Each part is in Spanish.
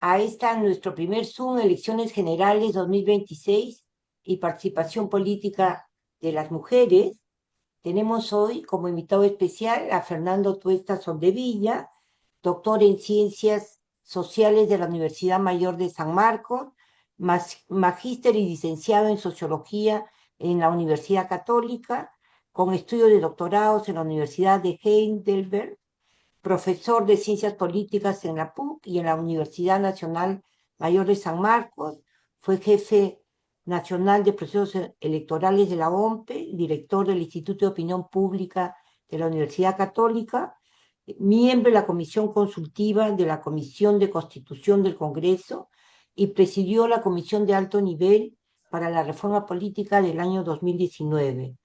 a esta nuestro primer Zoom, Elecciones Generales 2026 y Participación Política de las Mujeres. Tenemos hoy como invitado especial a Fernando Tuesta Soldevilla, doctor en Ciencias Sociales de la Universidad Mayor de San Marcos, magíster y licenciado en Sociología en la Universidad Católica, con estudios de doctorados en la Universidad de Heidelberg, profesor de Ciencias Políticas en la PUC y en la Universidad Nacional Mayor de San Marcos, fue jefe nacional de procesos electorales de la OMPE, director del Instituto de Opinión Pública de la Universidad Católica, miembro de la Comisión Consultiva de la Comisión de Constitución del Congreso y presidió la Comisión de Alto Nivel para la Reforma Política del año 2019.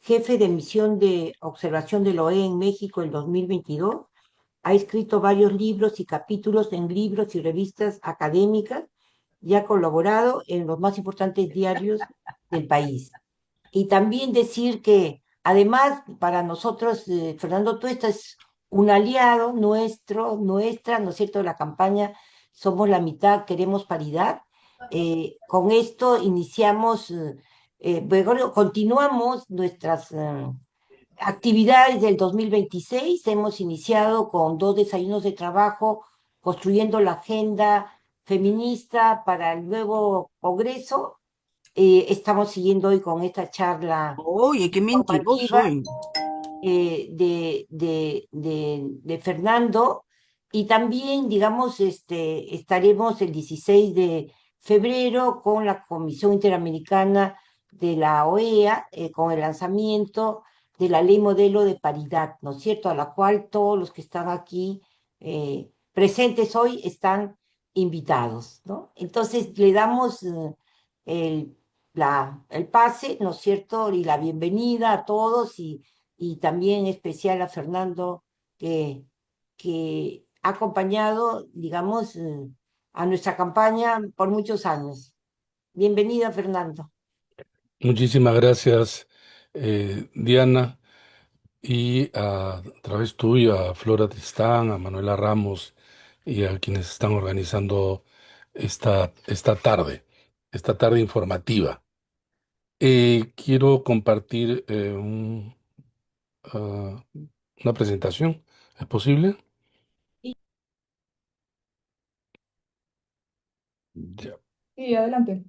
Jefe de misión de observación de la OEA en México en 2022, ha escrito varios libros y capítulos en libros y revistas académicas y ha colaborado en los más importantes diarios del país. Y también decir que, además, para nosotros, Fernando Tuesta es un aliado nuestra, ¿no es cierto?, de la campaña Somos la Mitad, Queremos Paridad. Con esto iniciamos, bueno, continuamos nuestras actividades del 2026. Hemos iniciado con 2 desayunos de trabajo, construyendo la agenda feminista para el nuevo Congreso. Estamos siguiendo hoy con esta charla Oye, qué mentiroso informativa soy. de Fernando. Y también, digamos, estaremos el 16 de febrero con la Comisión Interamericana de la OEA, con el lanzamiento de la ley modelo de paridad, ¿no es cierto?, a la cual todos los que están aquí presentes hoy están invitados, ¿no? Entonces le damos el, el pase, ¿no es cierto?, y la bienvenida a todos y también especial a Fernando, que ha acompañado, digamos, a nuestra campaña por muchos años. Bienvenida, Fernando. Muchísimas gracias, Diana, y a través tuyo a Flora Tristán, a Manuela Ramos y a quienes están organizando esta tarde informativa. Quiero compartir ah, una presentación. ¿Es posible? Ya. Sí, adelante.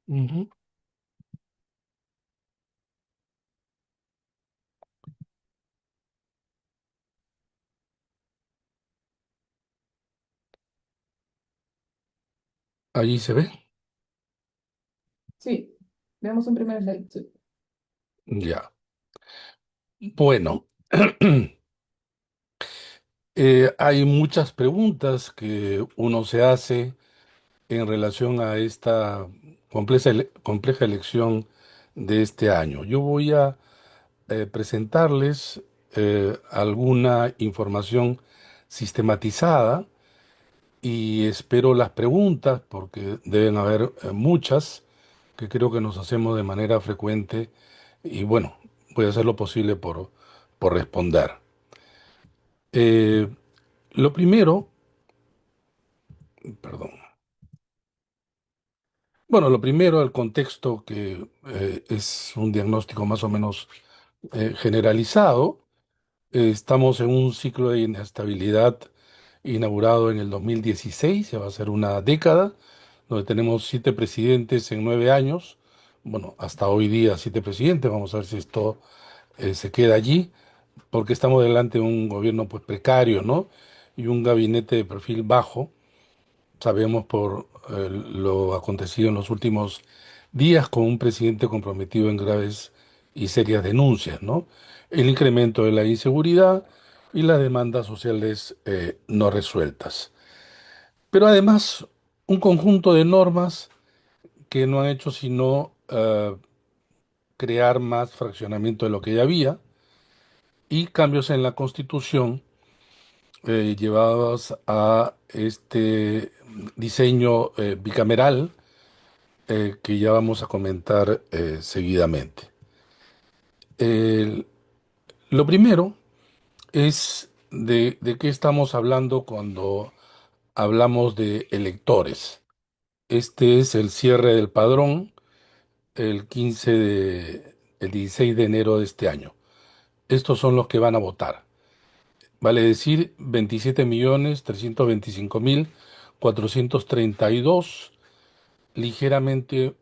Ujú. Allí se ve. Sí, veamos un primer slide. Sí. Ya. Bueno, hay muchas preguntas que uno se hace en relación a esta compleja elección de este año. Yo voy a presentarles alguna información sistematizada y espero las preguntas, porque deben haber muchas que creo que nos hacemos de manera frecuente y bueno, voy a hacer lo posible por responder. Eh, lo primero, perdón. Bueno, lo primero, el contexto que es un diagnóstico más o menos generalizado. Estamos en un ciclo de inestabilidad inaugurado en el 2016, ya va a ser una década, donde tenemos 7 presidentes en 9 años. Bueno, hasta hoy día 7 presidentes, vamos a ver si esto se queda allí, porque estamos delante de un gobierno pues precario, ¿no? Y un gabinete de perfil bajo. Sabemos por lo acontecido en los últimos días con un presidente comprometido en graves y serias denuncias, ¿no? El incremento de la inseguridad y las demandas sociales no resueltas. Pero además, un conjunto de normas que no han hecho sino crear más fraccionamiento de lo que ya había y cambios en la Constitución llevados a este diseño bicameral que ya vamos a comentar seguidamente. El- lo primero es de qué estamos hablando cuando hablamos de electores. Este es el cierre del padrón el 16 de enero de este año. Estos son los que van a votar. Vale decir 27.325.432, ligeramente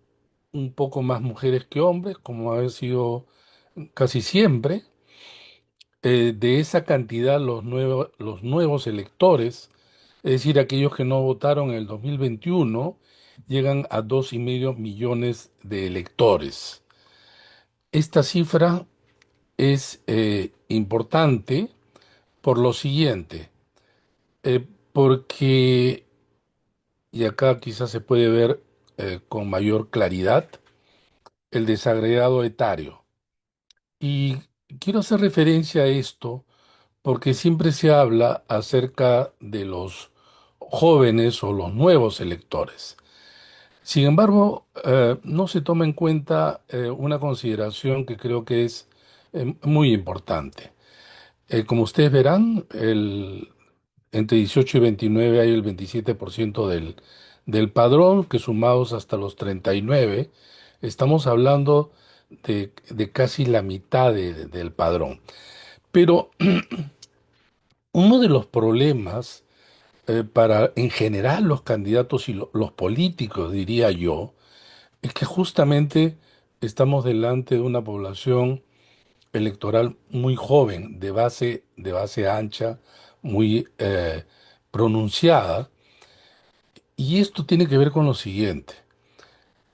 un poco más mujeres que hombres, como ha sido casi siempre. De esa cantidad, los nuevos electores, es decir, aquellos que no votaron en el 2021, llegan a 2,5 millones de electores. Esta cifra es importante por lo siguiente, porque, y acá quizás se puede ver con mayor claridad, el desagregado etario. Y quiero hacer referencia a esto porque siempre se habla acerca de los jóvenes o los nuevos electores. Sin embargo, no se toma en cuenta una consideración que creo que es muy importante. Como ustedes verán, entre 18 y 29 hay el 27% del padrón, que sumados hasta los 39, estamos hablando de casi la mitad del padrón. Pero uno de los problemas para en general los candidatos y los políticos, diría yo, es que justamente estamos delante de una población electoral muy joven, de base ancha, muy pronunciada, y esto tiene que ver con lo siguiente.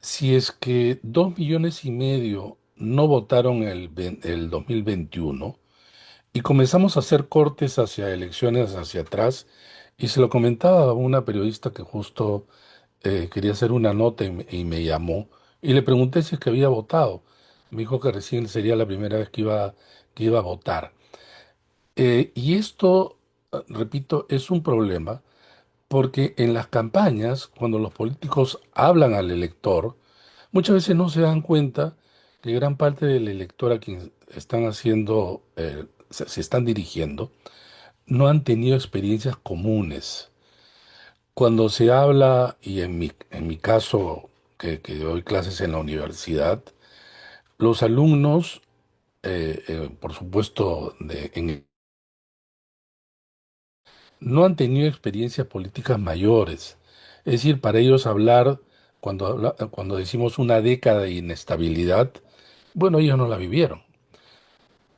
Si es que 2,5 millones no votaron el 2021 y comenzamos a hacer cortes hacia elecciones hacia atrás, y se lo comentaba a una periodista que justo quería hacer una nota y me llamó y le pregunté si es que había votado. Me dijo que recién sería la primera vez que iba a votar. Y esto, repito, es un problema porque en las campañas, cuando los políticos hablan al elector, muchas veces no se dan cuenta que gran parte del elector a quien están haciendo, se están dirigiendo, no han tenido experiencias comunes. Cuando se habla, y en mi caso, que doy clases en la universidad, los alumnos, por supuesto, no han tenido experiencias políticas mayores. Es decir, para ellos hablar, cuando decimos una década de inestabilidad, bueno, ellos no la vivieron.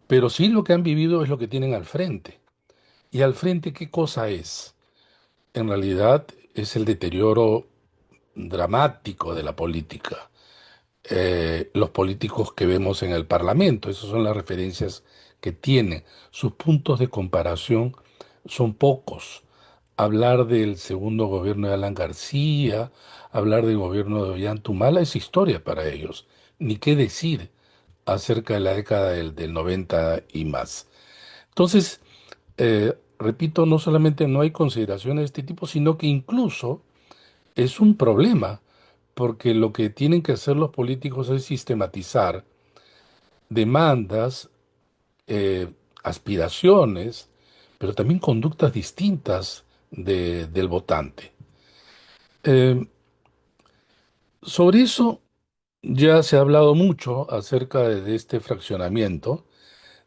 Pero sí lo que han vivido es lo que tienen al frente. ¿Y al frente qué cosa es? En realidad es el deterioro dramático de la política. Los políticos que vemos en el Parlamento, esas son las referencias que tienen. Sus puntos de comparación son pocos. Hablar del segundo gobierno de Alan García, hablar del gobierno de Ollanta Humala es historia para ellos. Ni qué decir acerca de la década del 90 y más. Entonces, repito, no solamente no hay consideraciones de este tipo, sino que incluso es un problema, porque lo que tienen que hacer los políticos es sistematizar demandas, eh, aspiraciones, pero también conductas distintas del votante. Eh, sobre eso ya se ha hablado mucho acerca de este fraccionamiento.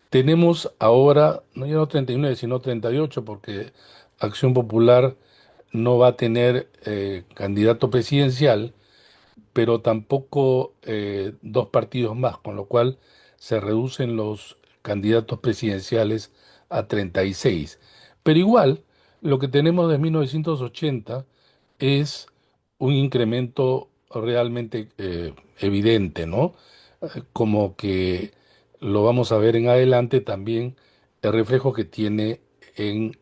Tenemos ahora, no ya no 39, sino 38, porque Acción Popular no va a tener candidato presidencial, pero tampoco dos partidos más, con lo cual se reducen los candidatos presidenciales a 36. Pero igual, lo que tenemos de 1980 es un incremento realmente evidente, ¿no? Como que lo vamos a ver en adelante también el reflejo que tiene en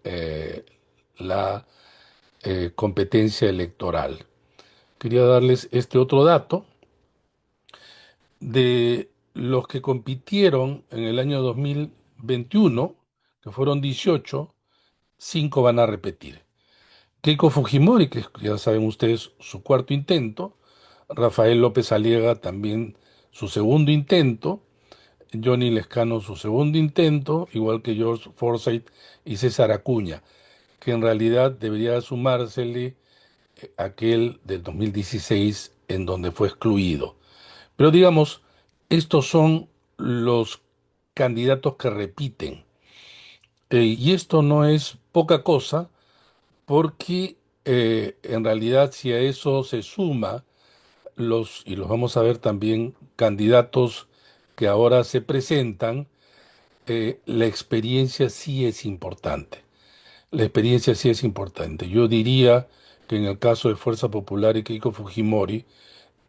la competencia electoral. Quería darles este otro dato. De los que compitieron en el año 2021, que fueron 18, 5 van a repetir. Keiko Fujimori, que ya saben ustedes su cuarto intento, Rafael López Aliaga también su segundo intento, Johnny Lescano su segundo intento, igual que George Forsyth y César Acuña. que en realidad debería sumársele aquel del 2016 en donde fue excluido. Pero digamos, estos son los candidatos que repiten. Y esto no es poca cosa porque en realidad si a eso se suma y los vamos a ver también, candidatos que ahora se presentan, la experiencia sí es importante. La experiencia sí es importante. Yo diría que en el caso de Fuerza Popular y Keiko Fujimori,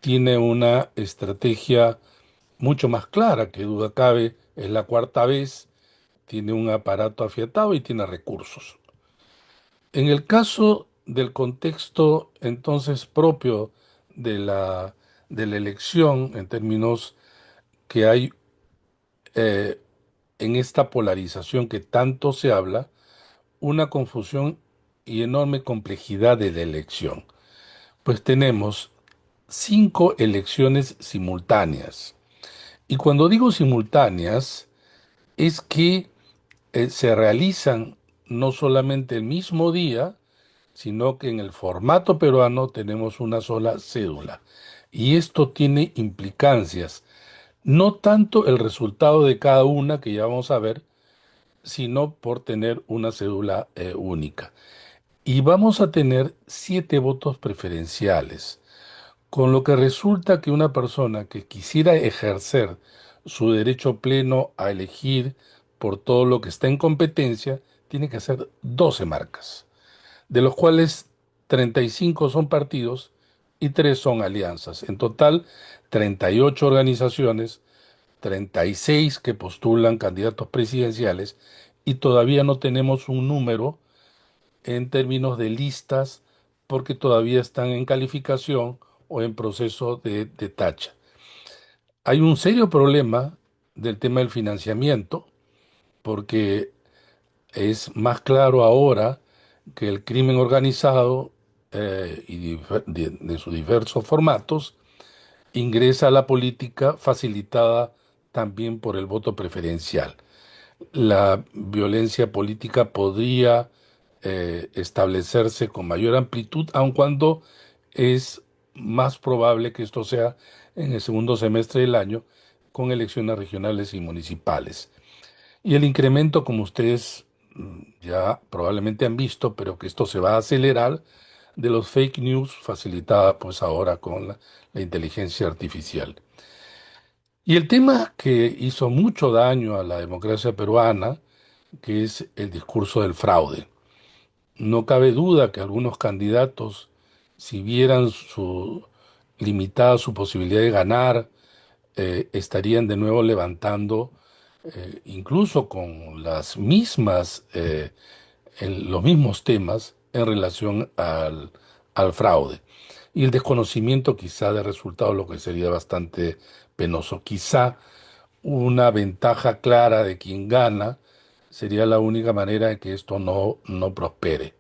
tiene una estrategia mucho más clara, que duda cabe, es la cuarta vez, tiene un aparato afiatado y tiene recursos. En el caso del contexto entonces propio de de la elección, en términos que hay eh, en esta polarización que tanto se habla, una confusión y enorme complejidad de la elección. Pues tenemos 5 elecciones simultáneas. Y cuando digo simultáneas, es que se realizan no solamente el mismo día, sino que en el formato peruano tenemos una sola cédula. Y esto tiene implicancias, no tanto el resultado de cada una, que ya vamos a ver, sino por tener una cédula única. Y vamos a tener 7 votos preferenciales, con lo que resulta que una persona que quisiera ejercer su derecho pleno a elegir por todo lo que está en competencia, tiene que hacer 12 marcas, de los cuales 35 son partidos y 3 son alianzas. En total, 38 organizaciones, 36 que postulan candidatos presidenciales, y todavía no tenemos un número en términos de listas porque todavía están en calificación o en proceso de tacha. Hay un serio problema del tema del financiamiento porque es más claro ahora que el crimen organizado de sus diversos formatos ingresa a la política facilitada también por el voto preferencial. La violencia política podría establecerse con mayor amplitud, aun cuando es más probable que esto sea en el segundo semestre del año, con elecciones regionales y municipales. Y el incremento, como ustedes ya probablemente han visto, pero que esto se va a acelerar, de los fake news, facilitada pues ahora con la inteligencia artificial. Y el tema que hizo mucho daño a la democracia peruana, que es el discurso del fraude. No cabe duda que algunos candidatos, si vieran limitada su posibilidad de ganar, estarían de nuevo levantando, incluso con los mismos temas en relación al fraude. Y el desconocimiento quizá de resultados, lo que sería bastante penoso. Quizá una ventaja clara de quien gana sería la única manera de que esto no prospere.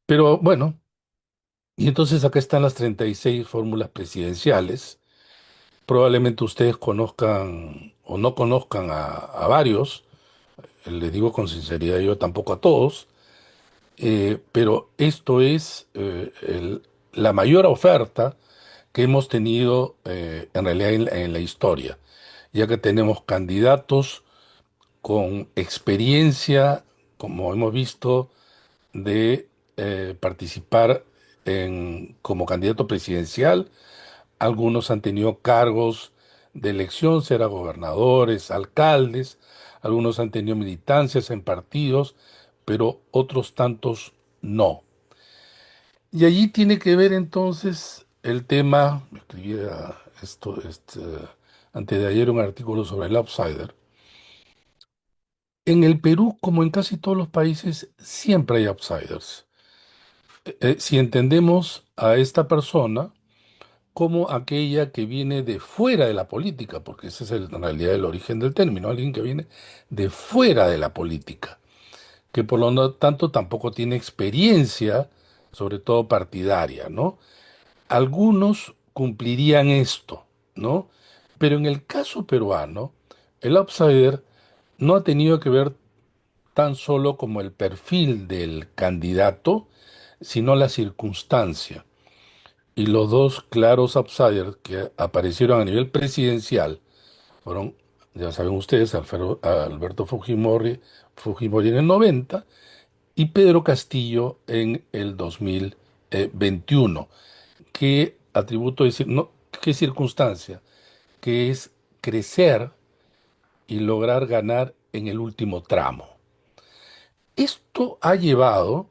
Pero bueno, y entonces acá están las 36 fórmulas presidenciales. Probablemente ustedes conozcan o no conozcan a varios, les digo con sinceridad, yo tampoco a todos, pero esto es la mayor oferta que hemos tenido en realidad en la historia, ya que tenemos candidatos con experiencia, como hemos visto, de participar como candidato presidencial. Algunos han tenido cargos de elección, será gobernadores, alcaldes, algunos han tenido militancias en partidos, pero otros tantos no. Y allí tiene que ver entonces el tema, escribía antes de ayer un artículo sobre el outsider. En el Perú, como en casi todos los países, siempre hay outsiders. Si entendemos a esta persona como aquella que viene de fuera de la política, porque ese es en realidad el origen del término, alguien que viene de fuera de la política, que por lo tanto tampoco tiene experiencia, sobre todo partidaria, ¿no? Algunos cumplirían esto, ¿no? Pero en el caso peruano, el outsider no ha tenido que ver tan solo como el perfil del candidato, sino la circunstancia. Y los dos claros outsiders que aparecieron a nivel presidencial fueron, ya saben ustedes, Alberto Fujimori en el 90 y Pedro Castillo en el 2021. ¿Qué atributo decir? No, ¿qué circunstancia? Que es crecer y lograr ganar en el último tramo. Esto ha llevado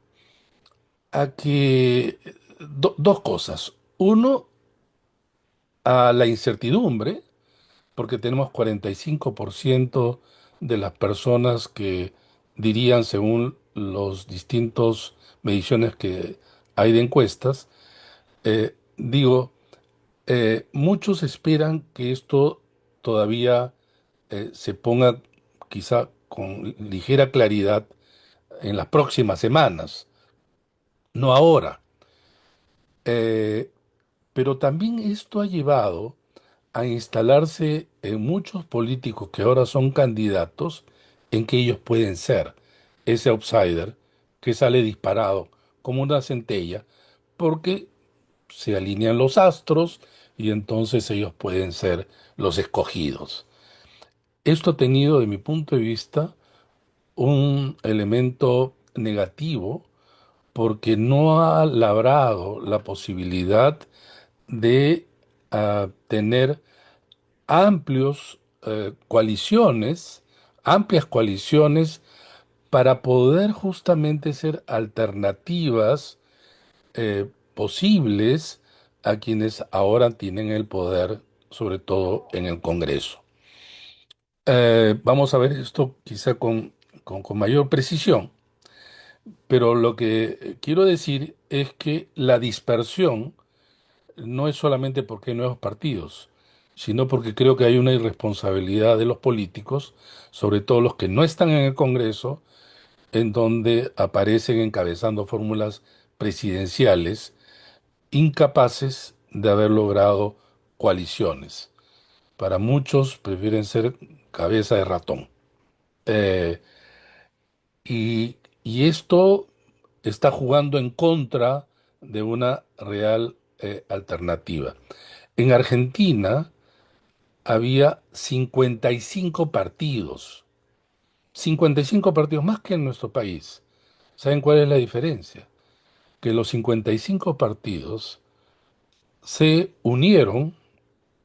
a que dos cosas. Uno, a la incertidumbre, porque tenemos 45% de las personas que dirían, según los distintos mediciones que hay de encuestas, digo, muchos esperan que esto todavía se ponga quizá con ligera claridad en las próximas semanas, no ahora. Eh, pero también esto ha llevado a instalarse en muchos políticos que ahora son candidatos en que ellos pueden ser ese outsider que sale disparado como una centella porque se alinean los astros y entonces ellos pueden ser los escogidos. Esto ha tenido, de mi punto de vista, un elemento negativo porque no ha labrado la posibilidad de tener amplios coaliciones, amplias coaliciones para poder justamente ser alternativas posibles a quienes ahora tienen el poder, sobre todo en el Congreso. Vamos a ver esto quizá con mayor precisión, pero lo que quiero decir es que la dispersión no es solamente porque hay nuevos partidos, sino porque creo que hay una irresponsabilidad de los políticos, sobre todo los que no están en el Congreso, en donde aparecen encabezando fórmulas presidenciales, incapaces de haber logrado coaliciones. Para muchos prefieren ser cabeza de ratón. Eh, y esto está jugando en contra de una real alternativa. En Argentina había 55 partidos, 55 partidos más que en nuestro país. ¿Saben cuál es la diferencia? Que los 55 partidos se unieron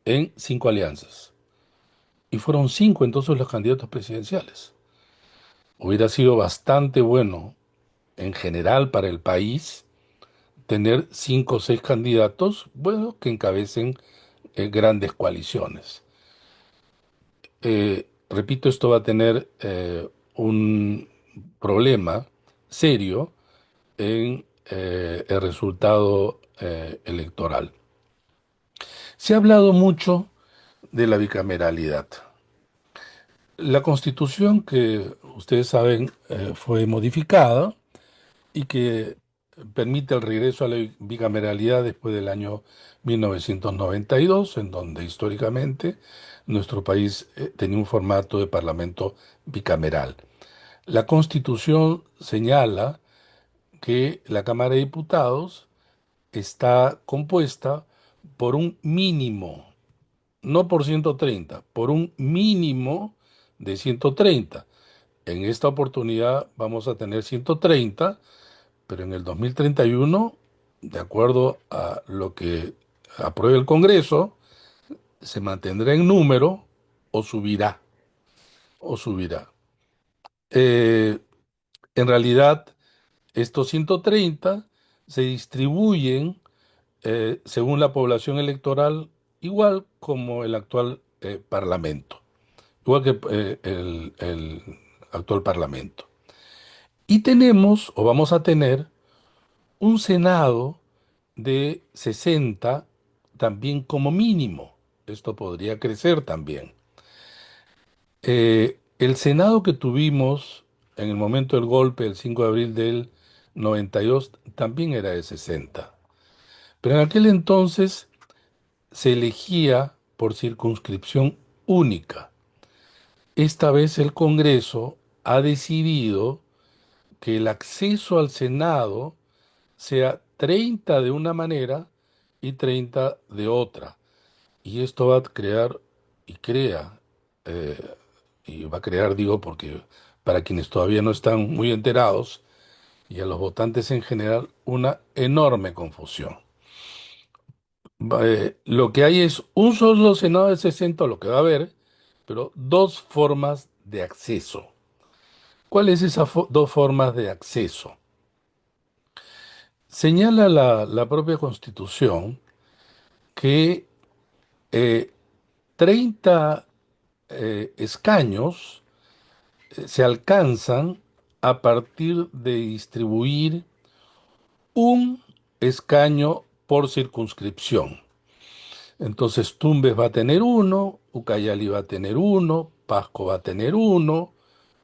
en 5 alianzas y fueron 5 entonces los candidatos presidenciales. Hubiera sido bastante bueno en general para el país tener 5 o 6 candidatos, bueno, que encabecen grandes coaliciones. Repito, esto va a tener un problema serio en el resultado electoral. Se ha hablado mucho de la bicameralidad. La constitución que ustedes saben fue modificada y que permite el regreso a la bicameralidad después del año 1992, en donde históricamente nuestro país tenía un formato de parlamento bicameral. La Constitución señala que la Cámara de Diputados está compuesta por un mínimo, no por 130, por un mínimo de 130. En esta oportunidad vamos a tener 130, pero en el 2031, de acuerdo a lo que apruebe el Congreso, se mantendrá en número o subirá, o subirá. Eh, en realidad, estos 130 se distribuyen según la población electoral, igual como el actual Parlamento, igual que el actual Parlamento. Y tenemos, o vamos a tener, un Senado de 60 también como mínimo. Esto podría crecer también. El Senado que tuvimos en el momento del golpe, el 5 de abril del 92, también era de 60. Pero en aquel entonces se elegía por circunscripción única. Esta vez el Congreso ha decidido que el acceso al Senado sea 30 de una manera y 30 de otra. Y esto va a crear y crea, eh, y va a crear, digo, porque para quienes todavía no están muy enterados, y a los votantes en general, una enorme confusión. Lo que hay es un solo Senado de 60, lo que va a haber, pero dos formas de acceso. ¿Cuáles esas dos formas de acceso? Señala la propia Constitución que eh, 30 escaños se alcanzan a partir de distribuir un escaño por circunscripción. Entonces Tumbes va a tener uno, Ucayali va a tener uno, Pasco va a tener uno,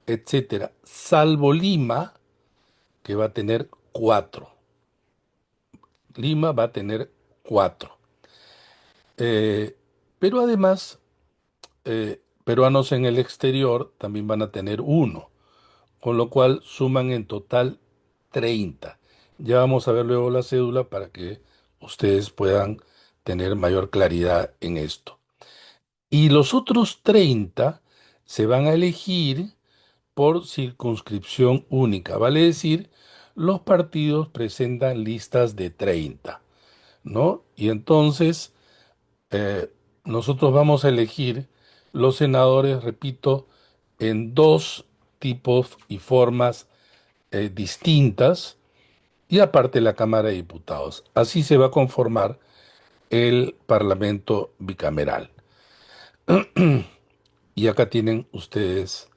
etcétera, salvo Lima, que va a tener cuatro. Lima va a tener cuatro. Eh, pero además, peruanos en el exterior también van a tener uno, con lo cual suman en total 30. Ya vamos a ver luego la cédula para que ustedes puedan tener mayor claridad en esto. Y los otros 30 se van a elegir por circunscripción única, vale decir, los partidos presentan listas de 30, ¿no? Y entonces eh, nosotros vamos a elegir los senadores, repito, en dos tipos y formas distintas, y aparte la Cámara de Diputados. Así se va a conformar el Parlamento bicameral. Y acá tienen ustedes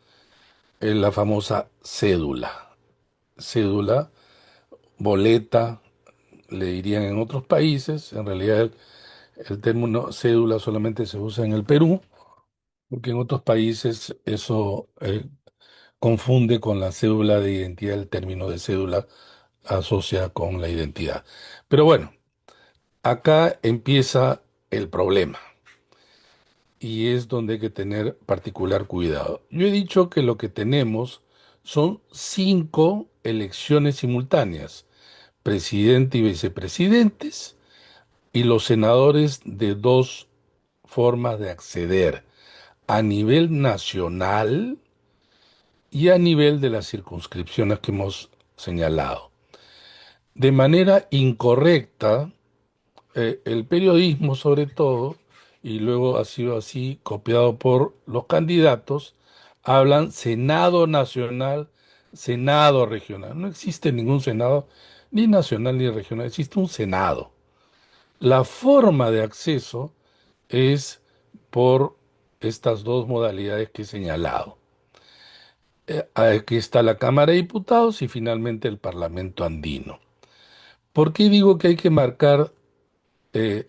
la famosa cédula. Cédula, boleta, le dirían en otros países. En realidad el término cédula solamente se usa en el Perú, porque en otros países eso confunde con la cédula de identidad. El término de cédula asocia con la identidad. Pero bueno, acá empieza el problema y es donde hay que tener particular cuidado. Yo he dicho que lo que tenemos son 5 elecciones simultáneas, presidente y vicepresidentes, y los senadores de dos formas de acceder, a nivel nacional y a nivel de las circunscripciones que hemos señalado. De manera incorrecta, el periodismo sobre todo, y luego ha sido así copiado por los candidatos, hablan Senado Nacional, Senado Regional. No existe ningún Senado, ni nacional ni regional, existe un Senado. La forma de acceso es por estas dos modalidades que he señalado. Aquí está la Cámara de Diputados y finalmente el Parlamento andino. ¿Por qué digo que hay que marcar,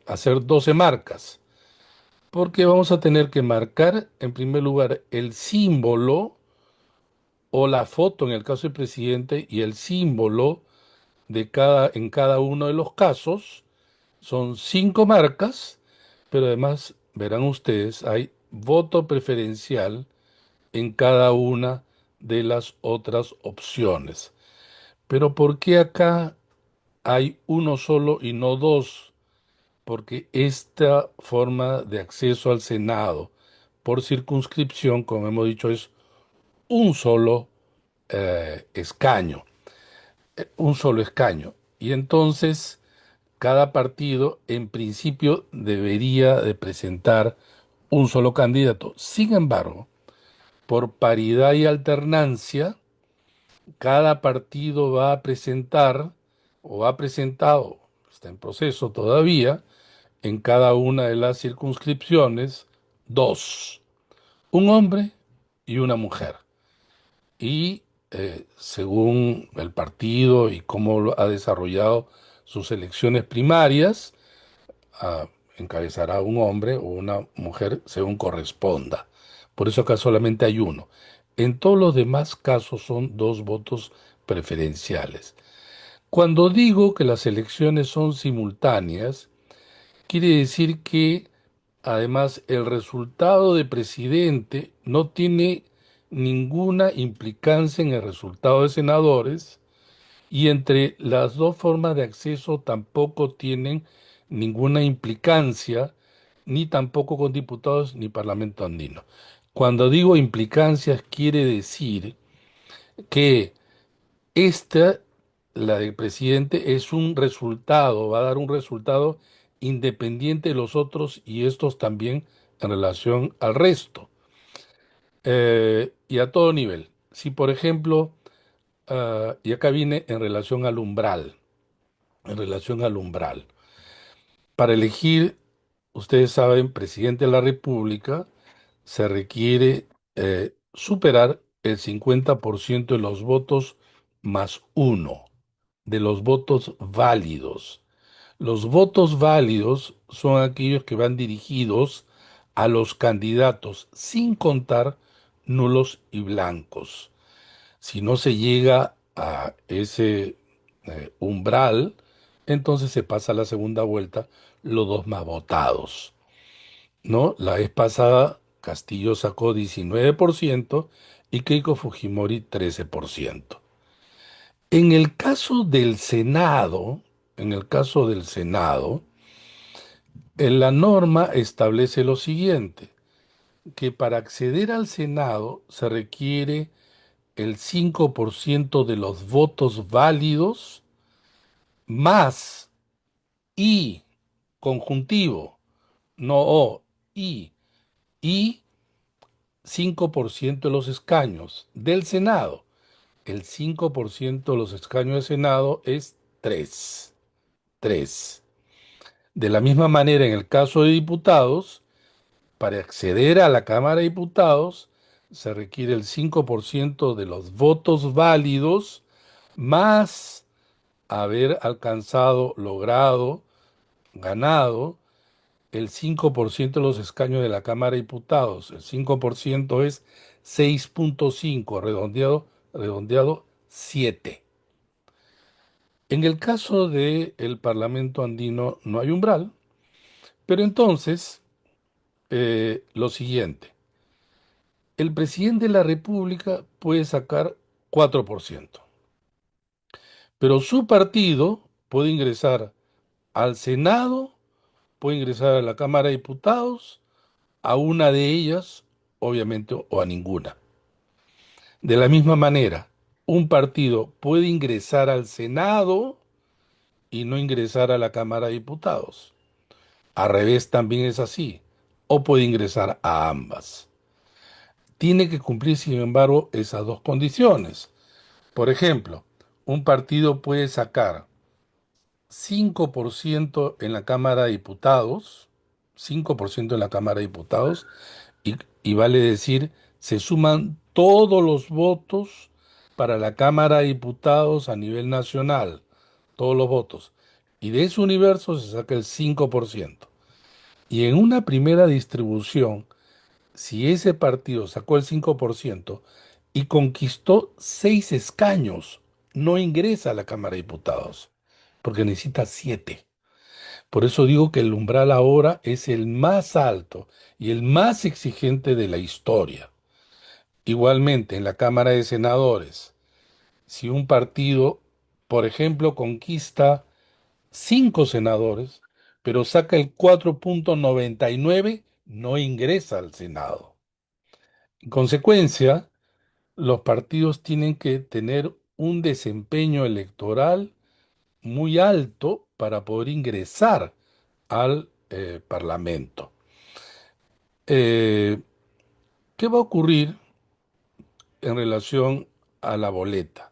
hacer 12 marcas? Porque vamos a tener que marcar en primer lugar el símbolo o la foto en el caso del presidente y el símbolo en cada uno de los casos. Son 5 marcas, pero además verán ustedes, hay voto preferencial en cada una de las otras opciones. Pero ¿por qué acá hay uno solo y no dos? Porque esta forma de acceso al Senado por circunscripción, como hemos dicho, es un solo escaño, un solo escaño. Y entonces cada partido en principio debería de presentar un solo candidato. Sin embargo, por paridad y alternancia, cada partido va a presentar o ha presentado, está en proceso todavía, en cada una de las circunscripciones, dos, un hombre y una mujer. Y según el partido y cómo ha desarrollado sus elecciones primarias, ah, encabezará un hombre o una mujer según corresponda. Por eso acá solamente hay uno. En todos los demás casos son dos votos preferenciales. Cuando digo que las elecciones son simultáneas, quiere decir que además el resultado de presidente no tiene ninguna implicancia en el resultado de senadores y entre las dos formas de acceso tampoco tienen ninguna implicancia, ni tampoco con diputados ni parlamento andino. Cuando digo implicancias, quiere decir que esta, la del presidente, es un resultado, va a dar un resultado independiente de los otros y estos también en relación al resto. Y a todo nivel. Si, por ejemplo, y acá viene en relación al umbral, en relación al umbral. Para elegir, ustedes saben, presidente de la República, se requiere superar el 50% de los votos más uno, de los votos válidos. Los votos válidos son aquellos que van dirigidos a los candidatos, sin contar nulos y blancos. Si no se llega a ese umbral, entonces se pasa a la segunda vuelta los dos más votados, ¿no? La vez pasada Castillo sacó 19% y Keiko Fujimori 13%. En el caso del Senado, en el caso del Senado, la norma establece lo siguiente, que para acceder al Senado se requiere el 5% de los votos válidos más y conjuntivo, no o, y 5% de los escaños del Senado. El 5% de los escaños del Senado es 3. 3. De la misma manera, en el caso de diputados, para acceder a la Cámara de Diputados se requiere el 5% de los votos válidos más haber alcanzado, logrado, ganado el 5% de los escaños de la Cámara de Diputados. El 5% es 6,5, redondeado 7. En el caso del Parlamento andino no hay umbral, pero entonces lo siguiente, el presidente de la República puede sacar 4%, pero su partido puede ingresar al Senado, puede ingresar a la Cámara de Diputados, a una de ellas, obviamente, o a ninguna. De la misma manera, un partido puede ingresar al Senado y no ingresar a la Cámara de Diputados. Al revés también es así, o puede ingresar a ambas. Tiene que cumplir, sin embargo, esas dos condiciones. Por ejemplo, un partido puede sacar 5% en la Cámara de Diputados, 5% en la Cámara de Diputados, y vale decir, se suman todos los votos para la Cámara de Diputados a nivel nacional, todos los votos. Y de ese universo se saca el 5%. Y en una primera distribución, si ese partido sacó el 5% y conquistó 6 escaños, no ingresa a la Cámara de Diputados, porque necesita 7. Por eso digo que el umbral ahora es el más alto y el más exigente de la historia. Igualmente, en la Cámara de Senadores, si un partido, por ejemplo, conquista 5 senadores, pero saca el 4,99, no ingresa al Senado. En consecuencia, los partidos tienen que tener un desempeño electoral muy alto para poder ingresar al Parlamento. Eh, ¿Qué va a ocurrir en relación a la boleta?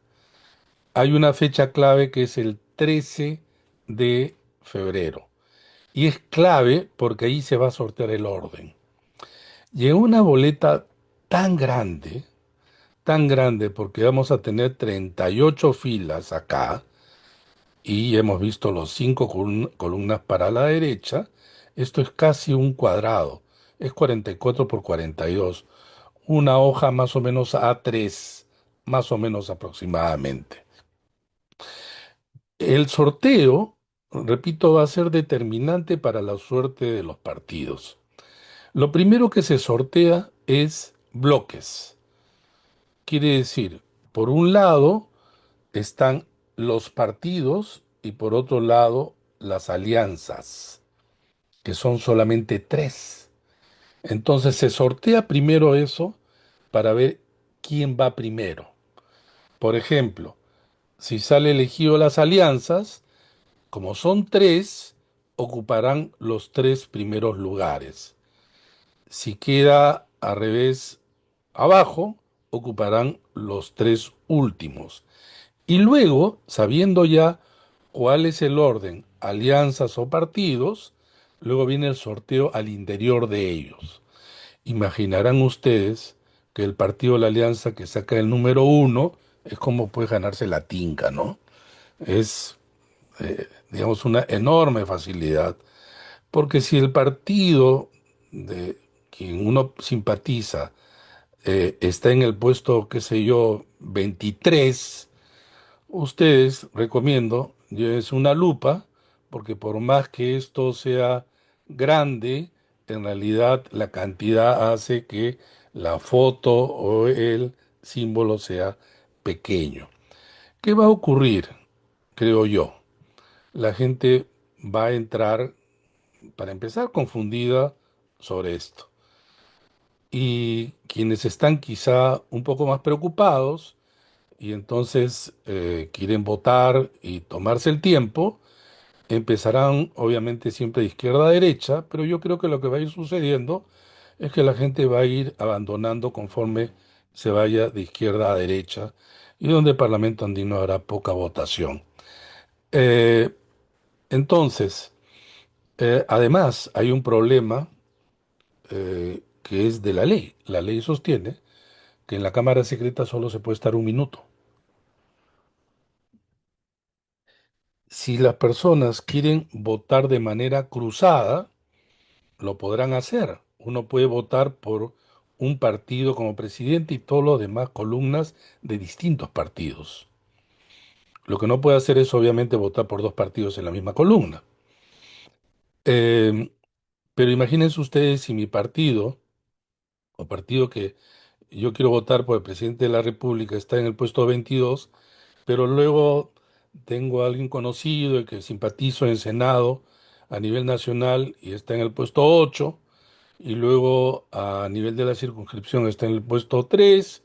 Hay una fecha clave que es el 13 de febrero. Y es clave porque ahí se va a sortear el orden. Y en una boleta tan grande porque vamos a tener 38 filas acá, y hemos visto los 5 columnas para la derecha, esto es casi un cuadrado, es 44 por 42, una hoja más o menos A3, más o menos aproximadamente. El sorteo, repito, va a ser determinante para la suerte de los partidos. Lo primero que se sortea es bloques. Quiere decir, por un lado están los partidos y por otro lado las alianzas, que son solamente tres. Entonces se sortea primero eso para ver quién va primero. Por ejemplo, si sale elegido las alianzas, como son tres, ocuparán los tres primeros lugares. Si queda al revés abajo, ocuparán los tres últimos. Y luego, sabiendo ya cuál es el orden, alianzas o partidos, luego viene el sorteo al interior de ellos. Imaginarán ustedes que el partido de la alianza que saca el número uno es como puede ganarse la tinca, ¿no? Es, digamos, una enorme facilidad, porque si el partido de quien uno simpatiza está en el puesto, qué sé yo, 23, ustedes, recomiendo, llévense una lupa, porque por más que esto sea grande, en realidad la cantidad hace que la foto o el símbolo sea pequeño. ¿Qué va a ocurrir? Creo yo. La gente va a entrar, para empezar, confundida sobre esto. Y quienes están quizá un poco más preocupados, y entonces quieren votar y tomarse el tiempo, empezarán obviamente siempre de izquierda a derecha, pero yo creo que lo que va a ir sucediendo es que la gente va a ir abandonando conforme se vaya de izquierda a derecha y donde el Parlamento andino habrá poca votación. Eh, entonces, además hay un problema que es de la ley. La ley sostiene que en la Cámara Secreta solo se puede estar un minuto. Si las personas quieren votar de manera cruzada, lo podrán hacer. Uno puede votar por un partido como presidente y todas las demás columnas de distintos partidos. Lo que no puede hacer es obviamente votar por dos partidos en la misma columna. Eh, pero imagínense ustedes si mi partido, o partido que yo quiero votar por el presidente de la República, está en el puesto 22, pero luego tengo a alguien conocido y que simpatizo en Senado a nivel nacional y está en el puesto 8, y luego a nivel de la circunscripción está en el puesto 3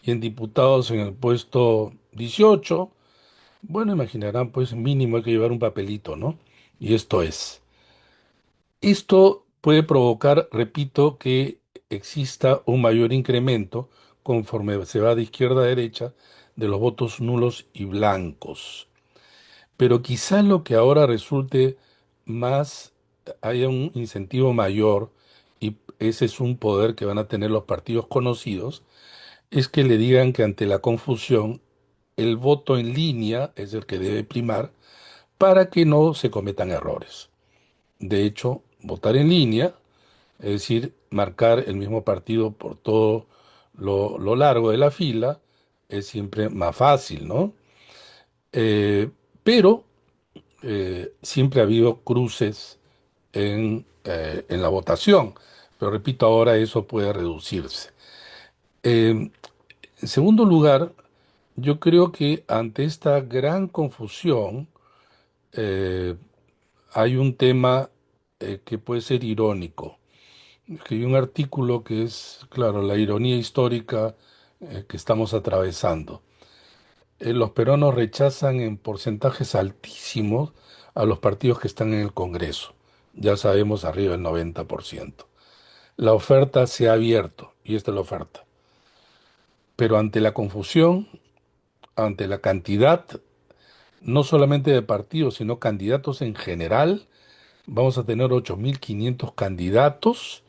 y en diputados en el puesto 18. Bueno, imaginarán, pues mínimo hay que llevar un papelito, ¿no? Y esto puede provocar, repito, que exista un mayor incremento conforme se va de izquierda a derecha de los votos nulos y blancos. Pero quizá lo que ahora resulte más, haya un incentivo mayor, y ese es un poder que van a tener los partidos conocidos, es que le digan que ante la confusión, el voto en línea es el que debe primar para que no se cometan errores. De hecho, votar en línea, es decir, marcar el mismo partido por todo lo largo de la fila, es siempre más fácil, ¿no? Eh, pero siempre ha habido cruces en la votación, pero repito, ahora eso puede reducirse. En segundo lugar, yo creo que ante esta gran confusión eh, hay un tema que puede ser irónico. Escribí un artículo que es, claro, la ironía histórica que estamos atravesando. Los peruanos rechazan en porcentajes altísimos a los partidos que están en el Congreso. Ya sabemos, arriba del 90%. La oferta se ha abierto, y esta es la oferta. Pero ante la confusión, ante la cantidad, no solamente de partidos, sino candidatos en general, vamos a tener 8.500 candidatos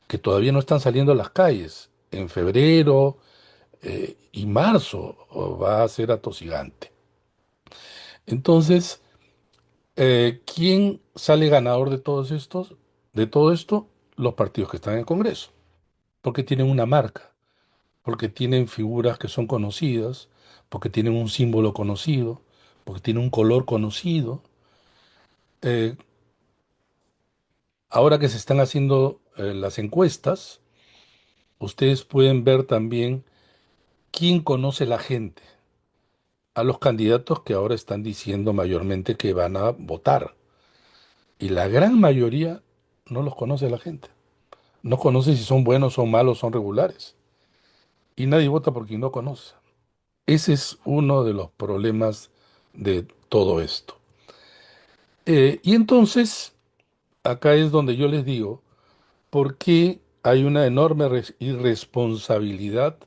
que todavía no están saliendo a las calles. En febrero y marzo va a ser atosigante. Entonces, ¿quién sale ganador de todos estos? De todo esto, los partidos que están en el Congreso, porque tienen una marca, porque tienen figuras que son conocidas, porque tienen un símbolo conocido, porque tienen un color conocido. Eh, Ahora que se están haciendo las encuestas, ustedes pueden ver también ¿quién conoce la gente? A los candidatos que ahora están diciendo mayormente que van a votar. Y la gran mayoría no los conoce la gente. No conoce si son buenos, son malos, son regulares. Y nadie vota por quien no conoce. Ese es uno de los problemas de todo esto. Y entonces, acá es donde yo les digo, ¿por qué hay una enorme irresponsabilidad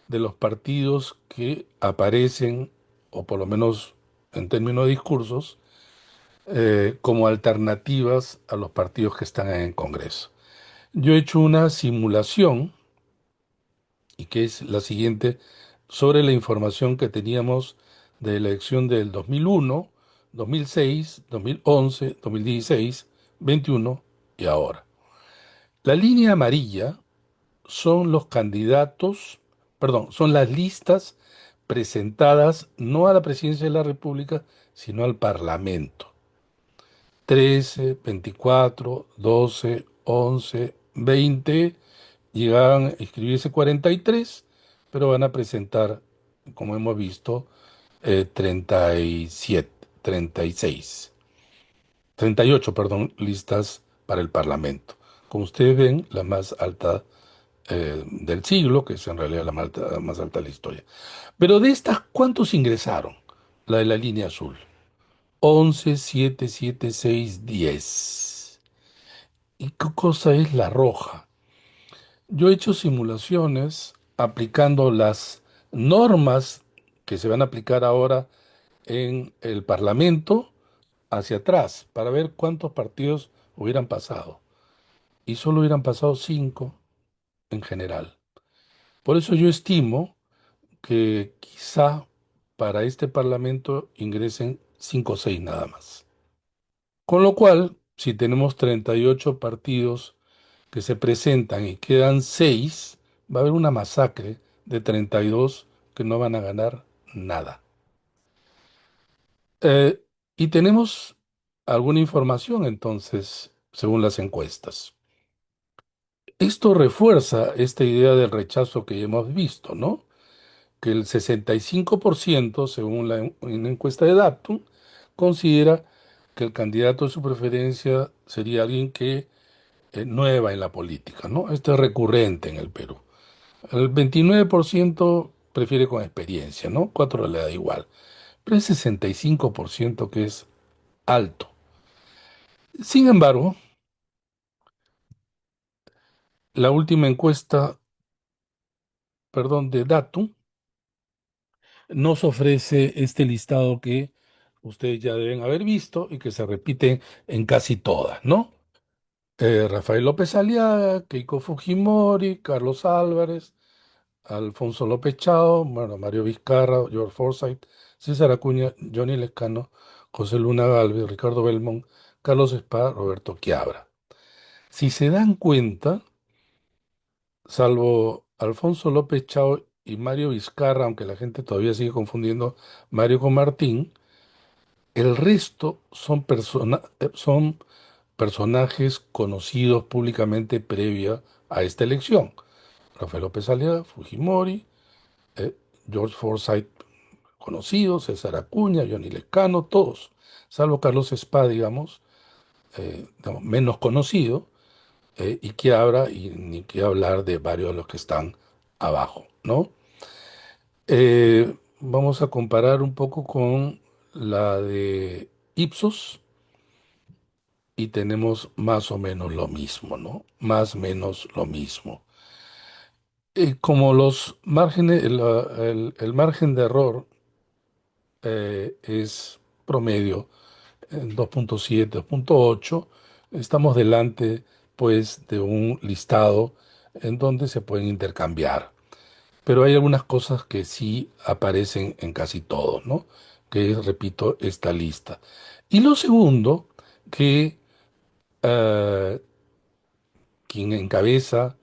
de los partidos que aparecen, o por lo menos en términos de discursos, como alternativas a los partidos que están en el Congreso? Yo he hecho una simulación, y que es la siguiente, sobre la información que teníamos de la elección del 2001, 2006, 2011, 2016, 21 y ahora. La línea amarilla son los candidatos, perdón, son las listas presentadas no a la presidencia de la República, sino al Parlamento. 13, 24, 12, 11, 20, llegaban a inscribirse 43, pero van a presentar, como hemos visto, 37, 36, 38, perdón, listas para el Parlamento. Como ustedes ven, la más alta del siglo, que es en realidad más alta de la historia. Pero de estas, ¿cuántos ingresaron? La de la línea azul. 11, 7, 7, 6, 10. ¿Y qué cosa es la roja? Yo he hecho simulaciones aplicando las normas que se van a aplicar ahora en el Parlamento hacia atrás para ver cuántos partidos hubieran pasado. Y solo hubieran pasado 5 en general. Por eso yo estimo que quizá para este Parlamento ingresen 5 o 6 nada más. Con lo cual, si tenemos 38 partidos que se presentan y quedan 6, va a haber una masacre de 32 que no van a ganar nada. Eh, y tenemos alguna información entonces, según las encuestas. Esto refuerza esta idea del rechazo que ya hemos visto, ¿no? Que el 65%, según una encuesta de Datum, considera que el candidato de su preferencia sería alguien que nueva en la política, ¿no? Esto es recurrente en el Perú. El 29% prefiere con experiencia, ¿no? 4 le da igual. Pero el 65% que es alto. Sin embargo, la última encuesta, perdón, de Datum, nos ofrece este listado que ustedes ya deben haber visto y que se repite en casi todas, ¿no? Rafael López Aliaga, Keiko Fujimori, Carlos Álvarez, Alfonso López Chao, bueno, Mario Vizcarra, George Forsyth, César Acuña, Johnny Lescano, José Luna Gálvez, Ricardo Belmont, Carlos Spa, Roberto Quiabra. Si se dan cuenta, salvo Alfonso López Chao y Mario Vizcarra, aunque la gente todavía sigue confundiendo Mario con Martín, el resto son personajes conocidos públicamente previa a esta elección. Rafael López Aliaga, Fujimori, eh, George Forsyth, conocido, César Acuña, Johnny Lescano, todos, salvo Carlos Spa, digamos, menos conocido, y que habla, y ni que hablar de varios de los que están abajo, ¿no? Vamos a comparar un poco con la de Ipsos y tenemos más o menos lo mismo, ¿no? Más o menos lo mismo. Como los márgenes, el margen de error es promedio, en 2.7, 2.8, estamos delante, pues, de un listado en donde se pueden intercambiar. Pero hay algunas cosas que sí aparecen en casi todos, ¿no? Que es, repito, esta lista. Y lo segundo, que eh, quien encabeza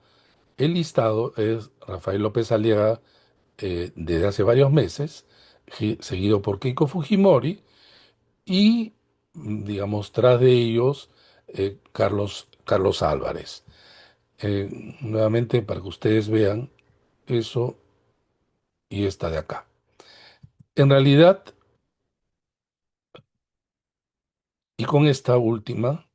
el listado es Rafael López Aliaga desde hace varios meses, seguido por Keiko Fujimori y, digamos, tras de ellos, Carlos Álvarez. Nuevamente, para que ustedes vean, eso y esta de acá. En realidad, y con esta última,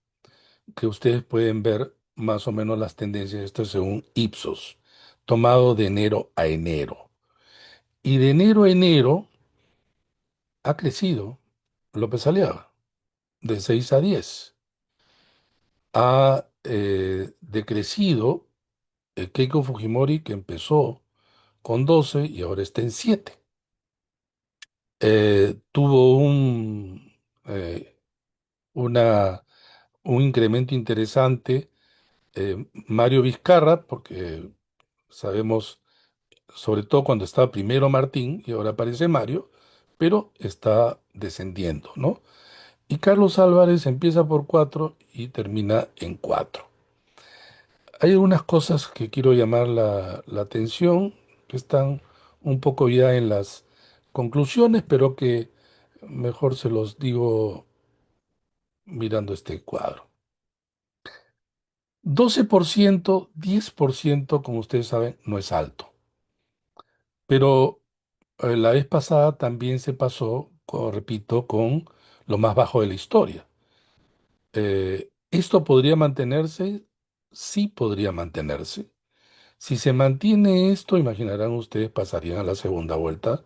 que ustedes pueden ver más o menos las tendencias, esto es según Ipsos, tomado de enero a enero. Y de enero a enero ha crecido López Aliaga, de 6 a 10. Ha decrecido Keiko Fujimori, que empezó con 12 y ahora está en 7. Tuvo eh, una, un incremento interesante Mario Vizcarra, porque sabemos, sobre todo cuando estaba primero Martín y ahora aparece Mario, pero está descendiendo, ¿no? Y Carlos Álvarez empieza por 4 y termina en 4. Hay algunas cosas que quiero llamar la atención, que están un poco ya en las conclusiones, pero que mejor se los digo mirando este cuadro. 12%, 10%, como ustedes saben, no es alto, pero la vez pasada también se pasó, repito, con lo más bajo de la historia. ¿Esto podría mantenerse? Sí podría mantenerse. Si se mantiene esto, imaginarán ustedes, pasarían a la segunda vuelta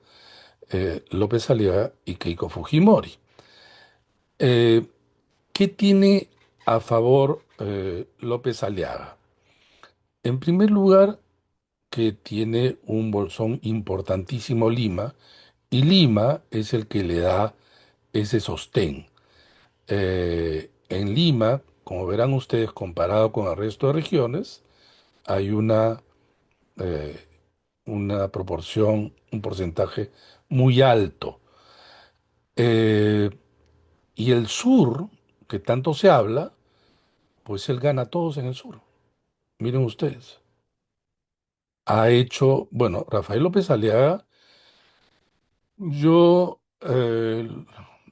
López Aliaga y Keiko Fujimori. Eh, ¿Qué tiene a favor López Aliaga? En primer lugar, que tiene un bolsón importantísimo Lima, y Lima es el que le da ese sostén. En Lima, como verán ustedes, comparado con el resto de regiones, hay eh, una proporción, un porcentaje muy alto. Eh, y el sur, que tanto se habla, pues él gana a todos en el sur. Miren ustedes. Ha hecho, bueno, Rafael López Aliaga, yo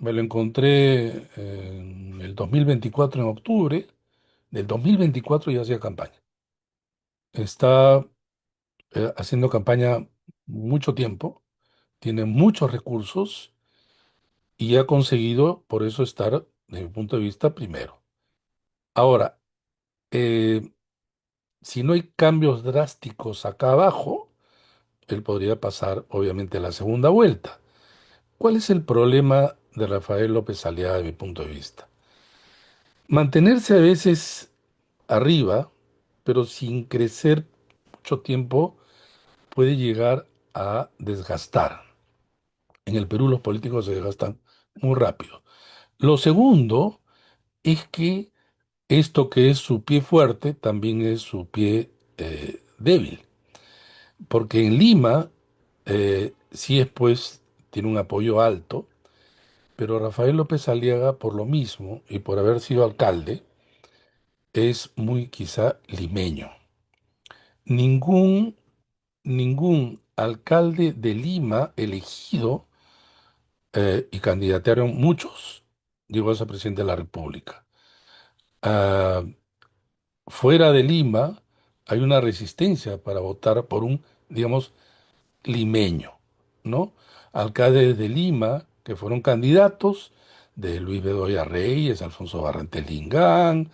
me lo encontré en el 2024, en octubre del 2024 y hacía campaña. Está haciendo campaña mucho tiempo, tiene muchos recursos y ha conseguido por eso estar, desde mi punto de vista, primero. Ahora, eh, si no hay cambios drásticos acá abajo, él podría pasar, obviamente, a la segunda vuelta. ¿Cuál es el problema de Rafael López Aliaga, de mi punto de vista? Mantenerse a veces arriba, pero sin crecer mucho tiempo, puede llegar a desgastar. En el Perú los políticos se desgastan muy rápido. Lo segundo es que esto que es su pie fuerte también es su pie débil, porque en Lima sí es pues, tiene un apoyo alto, pero Rafael López Aliaga por lo mismo y por haber sido alcalde es muy quizá limeño. Ningún, ningún alcalde de Lima elegido y candidatearon muchos, llegó a ser presidente de la República. Ah, fuera de Lima hay una resistencia para votar por un, digamos, limeño, ¿no? Alcaldes de Lima que fueron candidatos, de Luis Bedoya Reyes, Alfonso Barrantes Lingán,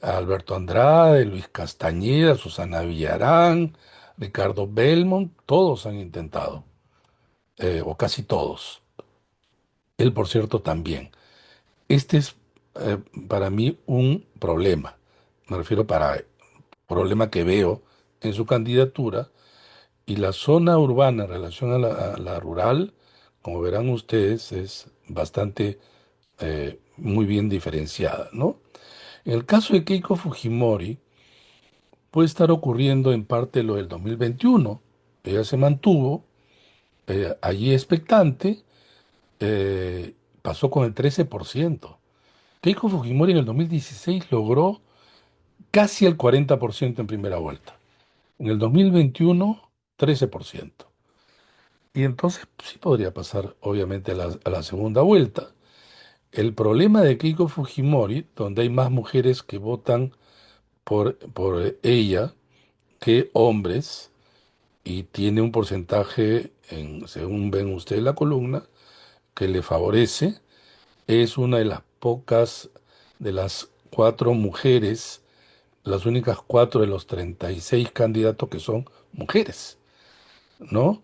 Alberto Andrade, Luis Castañeda, Susana Villarán, Ricardo Belmont, todos han intentado, o casi todos. Él, por cierto, también. Este es eh, para mí un problema. Me refiero para problema que veo en su candidatura y la zona urbana en relación a la rural, como verán ustedes, es bastante muy bien diferenciada, ¿no? En el caso de Keiko Fujimori, puede estar ocurriendo en parte lo del 2021. Ella se mantuvo allí expectante, pasó con el 13%. Keiko Fujimori en el 2016 logró casi el 40% en primera vuelta. En el 2021, 13%. Y entonces sí podría pasar, obviamente, a la segunda vuelta. El problema de Keiko Fujimori, donde hay más mujeres que votan por ella que hombres, y tiene un porcentaje, según ven ustedes la columna, que le favorece. Es una de las pocas, de las cuatro mujeres, las únicas cuatro de los 36 candidatos que son mujeres, ¿no?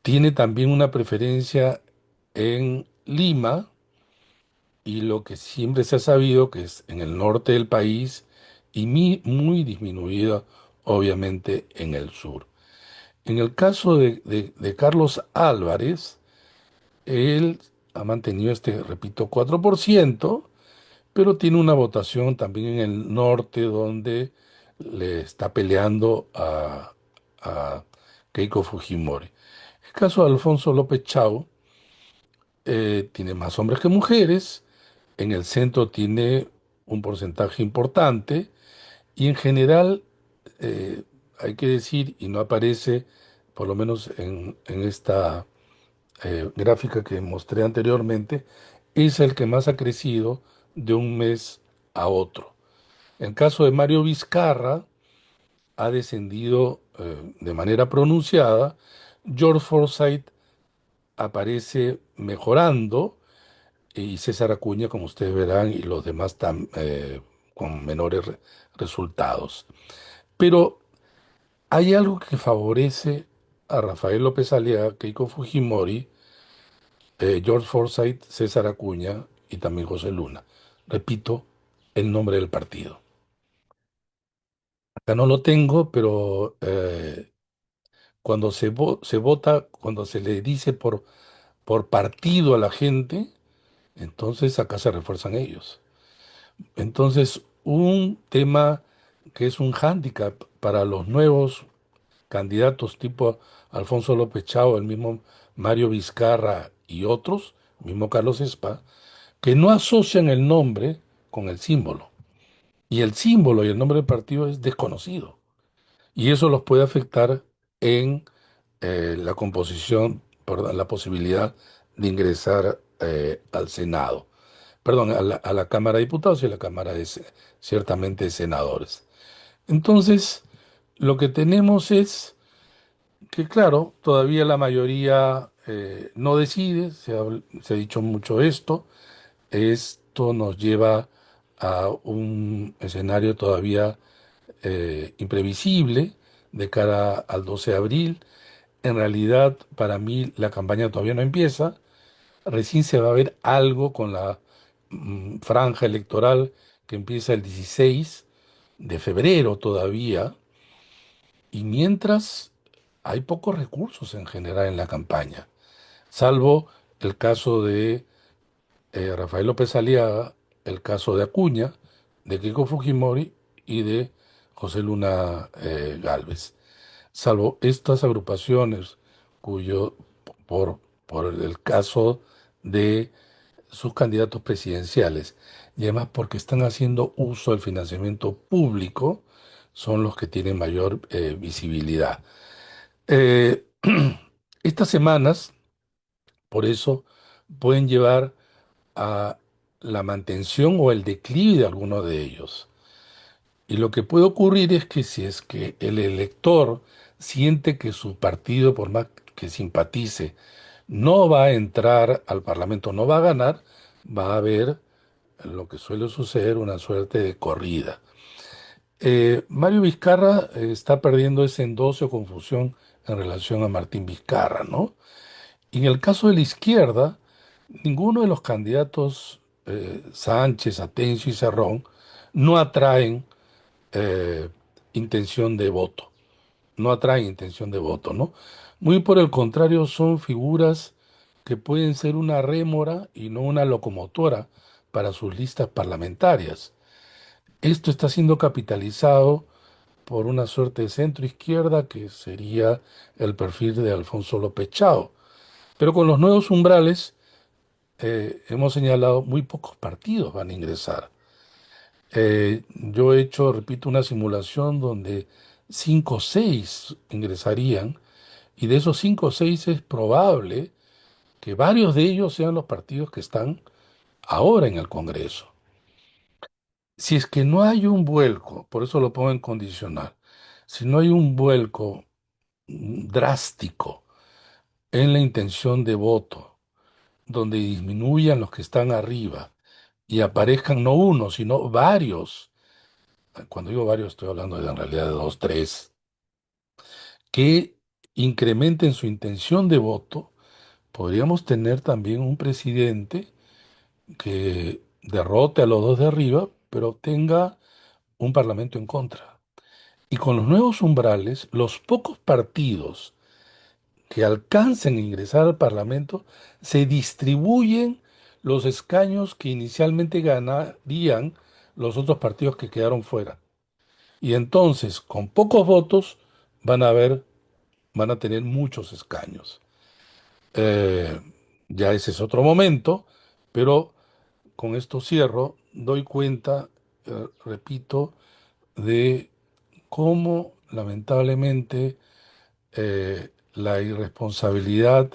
Tiene también una preferencia en Lima y lo que siempre se ha sabido que es en el norte del país y muy disminuida, obviamente, en el sur. En el caso de Carlos Álvarez, él ha mantenido este, repito, 4%, pero tiene una votación también en el norte donde le está peleando a Keiko Fujimori. El caso de Alfonso López Chau tiene más hombres que mujeres, en el centro tiene un porcentaje importante y en general hay que decir, y no aparece, por lo menos en esta gráfica que mostré anteriormente, es el que más ha crecido de un mes a otro. En el caso de Mario Vizcarra, ha descendido de manera pronunciada. George Forsyth aparece mejorando y César Acuña, como ustedes verán, y los demás con menores resultados. Pero hay algo que favorece a Rafael López Aliaga, Keiko Fujimori, George Forsyth, César Acuña y también José Luna. Repito, el nombre del partido. Acá no lo tengo, pero cuando se vota, cuando se le dice por partido a la gente, entonces acá se refuerzan ellos. Entonces, un tema que es un hándicap para los nuevos candidatos tipo Alfonso López Chao, el mismo Mario Vizcarra y otros, mismo Carlos Espa, que no asocian el nombre con el símbolo. Y el símbolo y el nombre del partido es desconocido. Y eso los puede afectar en la composición, perdón, la posibilidad de ingresar al Senado, perdón, a la Cámara de Diputados y a la Cámara ciertamente de Senadores. Entonces, lo que tenemos es que, claro, todavía la mayoría no decide, se ha dicho mucho esto nos lleva a un escenario todavía imprevisible de cara al 12 de abril. En realidad, para mí, la campaña todavía no empieza. Recién se va a ver algo con la franja electoral que empieza el 16 de febrero todavía. Y mientras hay pocos recursos en general en la campaña, salvo el caso de Rafael López Aliaga, el caso de Acuña, de Keiko Fujimori y de José Luna Gálvez. Salvo estas agrupaciones cuyo, por, por el caso de sus candidatos presidenciales, y además porque están haciendo uso del financiamiento público, son los que tienen mayor visibilidad. Eh, estas semanas, por eso, pueden llevar a la mantención o el declive de alguno de ellos. Y lo que puede ocurrir es que si es que el elector siente que su partido, por más que simpatice, no va a entrar al Parlamento, no va a ganar, va a haber lo que suele suceder, una suerte de corrida. Mario Vizcarra está perdiendo ese endoso o confusión en relación a Martín Vizcarra, ¿no? Y en el caso de la izquierda, ninguno de los candidatos, Sánchez, Atencio y Cerrón, no atraen eh, intención de voto, no atraen intención de voto, ¿no? Muy por el contrario, son figuras que pueden ser una rémora y no una locomotora para sus listas parlamentarias. Esto está siendo capitalizado por una suerte de centro izquierda que sería el perfil de Alfonso López Chao. Pero con los nuevos umbrales, hemos señalado, muy pocos partidos van a ingresar. Yo he hecho, repito, una simulación donde 5 o 6 ingresarían, y de esos 5 o 6 es probable que varios de ellos sean los partidos que están ahora en el Congreso. Si es que no hay un vuelco, por eso lo pongo en condicional, si no hay un vuelco drástico en la intención de voto, donde disminuyan los que están arriba y aparezcan no uno, sino varios, cuando digo varios estoy hablando de en realidad de dos, tres, que incrementen su intención de voto, podríamos tener también un presidente que derrote a los dos de arriba, pero tenga un parlamento en contra. Y con los nuevos umbrales, los pocos partidos que alcancen a ingresar al parlamento, se distribuyen los escaños que inicialmente ganarían los otros partidos que quedaron fuera. Y entonces, con pocos votos, van a haber, van a tener muchos escaños. Eh, ya ese es otro momento, pero con esto cierro, doy cuenta, repito, de cómo lamentablemente la irresponsabilidad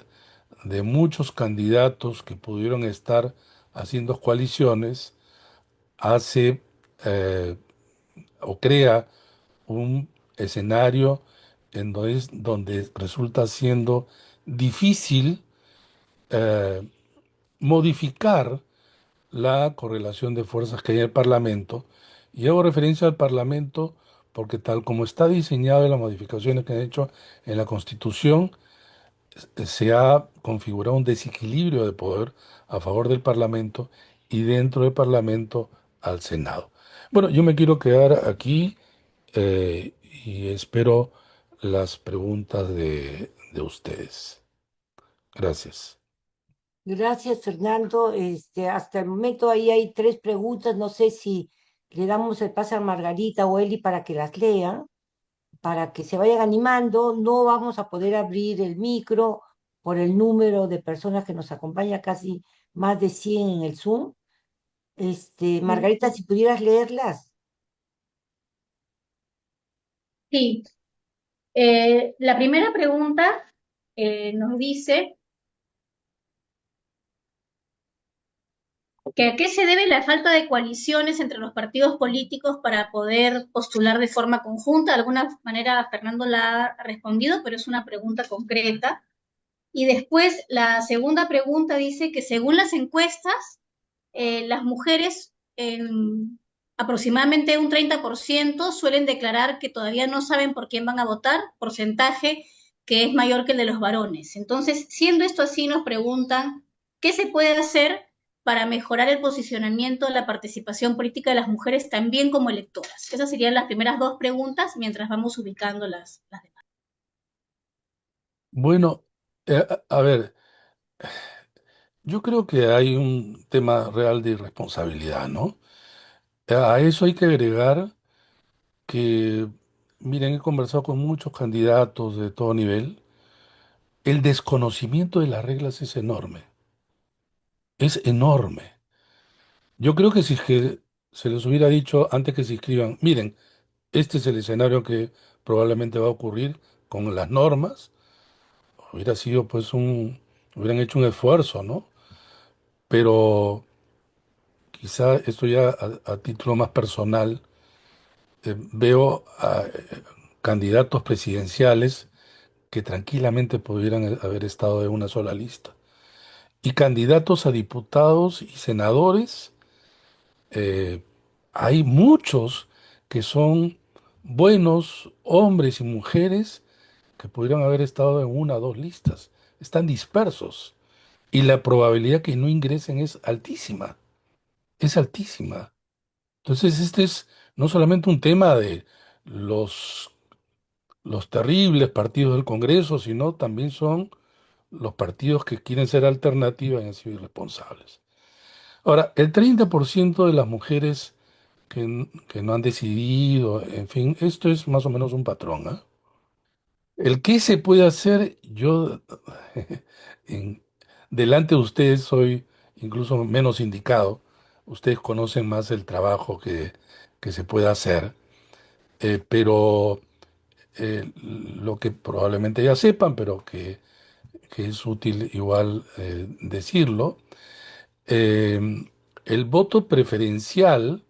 de muchos candidatos que pudieron estar haciendo coaliciones hace o crea un escenario donde resulta siendo difícil eh, modificar la correlación de fuerzas que hay en el Parlamento. Y hago referencia al Parlamento porque tal como está diseñado en las modificaciones que han hecho en la Constitución, se ha configurado un desequilibrio de poder a favor del Parlamento y dentro del Parlamento al Senado. Bueno, yo me quiero quedar aquí y espero las preguntas de ustedes. Gracias. Gracias, Fernando. Hasta el momento ahí hay tres preguntas. No sé si le damos el pase a Margarita o Eli para que las lean, para que se vayan animando. No vamos a poder abrir el micro por el número de personas que nos acompaña, casi más de 100 en el Zoom. Margarita, si pudieras leerlas. Sí, la primera pregunta nos dice que a qué se debe la falta de coaliciones entre los partidos políticos para poder postular de forma conjunta. De alguna manera Fernando la ha respondido, pero es una pregunta concreta. Y después la segunda pregunta dice que según las encuestas, las mujeres, aproximadamente un 30%, suelen declarar que todavía no saben por quién van a votar, porcentaje que es mayor que el de los varones. Entonces, siendo esto así, nos preguntan qué se puede hacer para mejorar el posicionamiento de la participación política de las mujeres también como electoras. Esas serían las primeras dos preguntas mientras vamos ubicando las demás. Bueno, a ver, yo creo que hay un tema real de irresponsabilidad, ¿no? A eso hay que agregar que, miren, he conversado con muchos candidatos de todo nivel. El desconocimiento de las reglas es enorme, es enorme. Yo creo que si es que se les hubiera dicho antes que se inscriban, miren, este es el escenario que probablemente va a ocurrir con las normas, hubiera sido pues hubieran hecho un esfuerzo, ¿no? Pero quizá esto ya a título más personal, veo a candidatos presidenciales que tranquilamente pudieran haber estado en una sola lista. Y candidatos a diputados y senadores, eh, hay muchos que son buenos hombres y mujeres que pudieran haber estado en una o dos listas. Están dispersos. Y la probabilidad que no ingresen es altísima. Es altísima. Entonces, este es no solamente un tema de los, los terribles partidos del Congreso, sino también son los partidos que quieren ser alternativas y han sido irresponsables. Ahora, el 30% de las mujeres que no han decidido, en fin, esto es más o menos un patrón, ¿ah? El qué se puede hacer, yo en- delante de ustedes soy incluso menos indicado. Ustedes conocen más el trabajo que se puede hacer, pero lo que probablemente ya sepan, pero que es útil igual decirlo, eh, el voto preferencial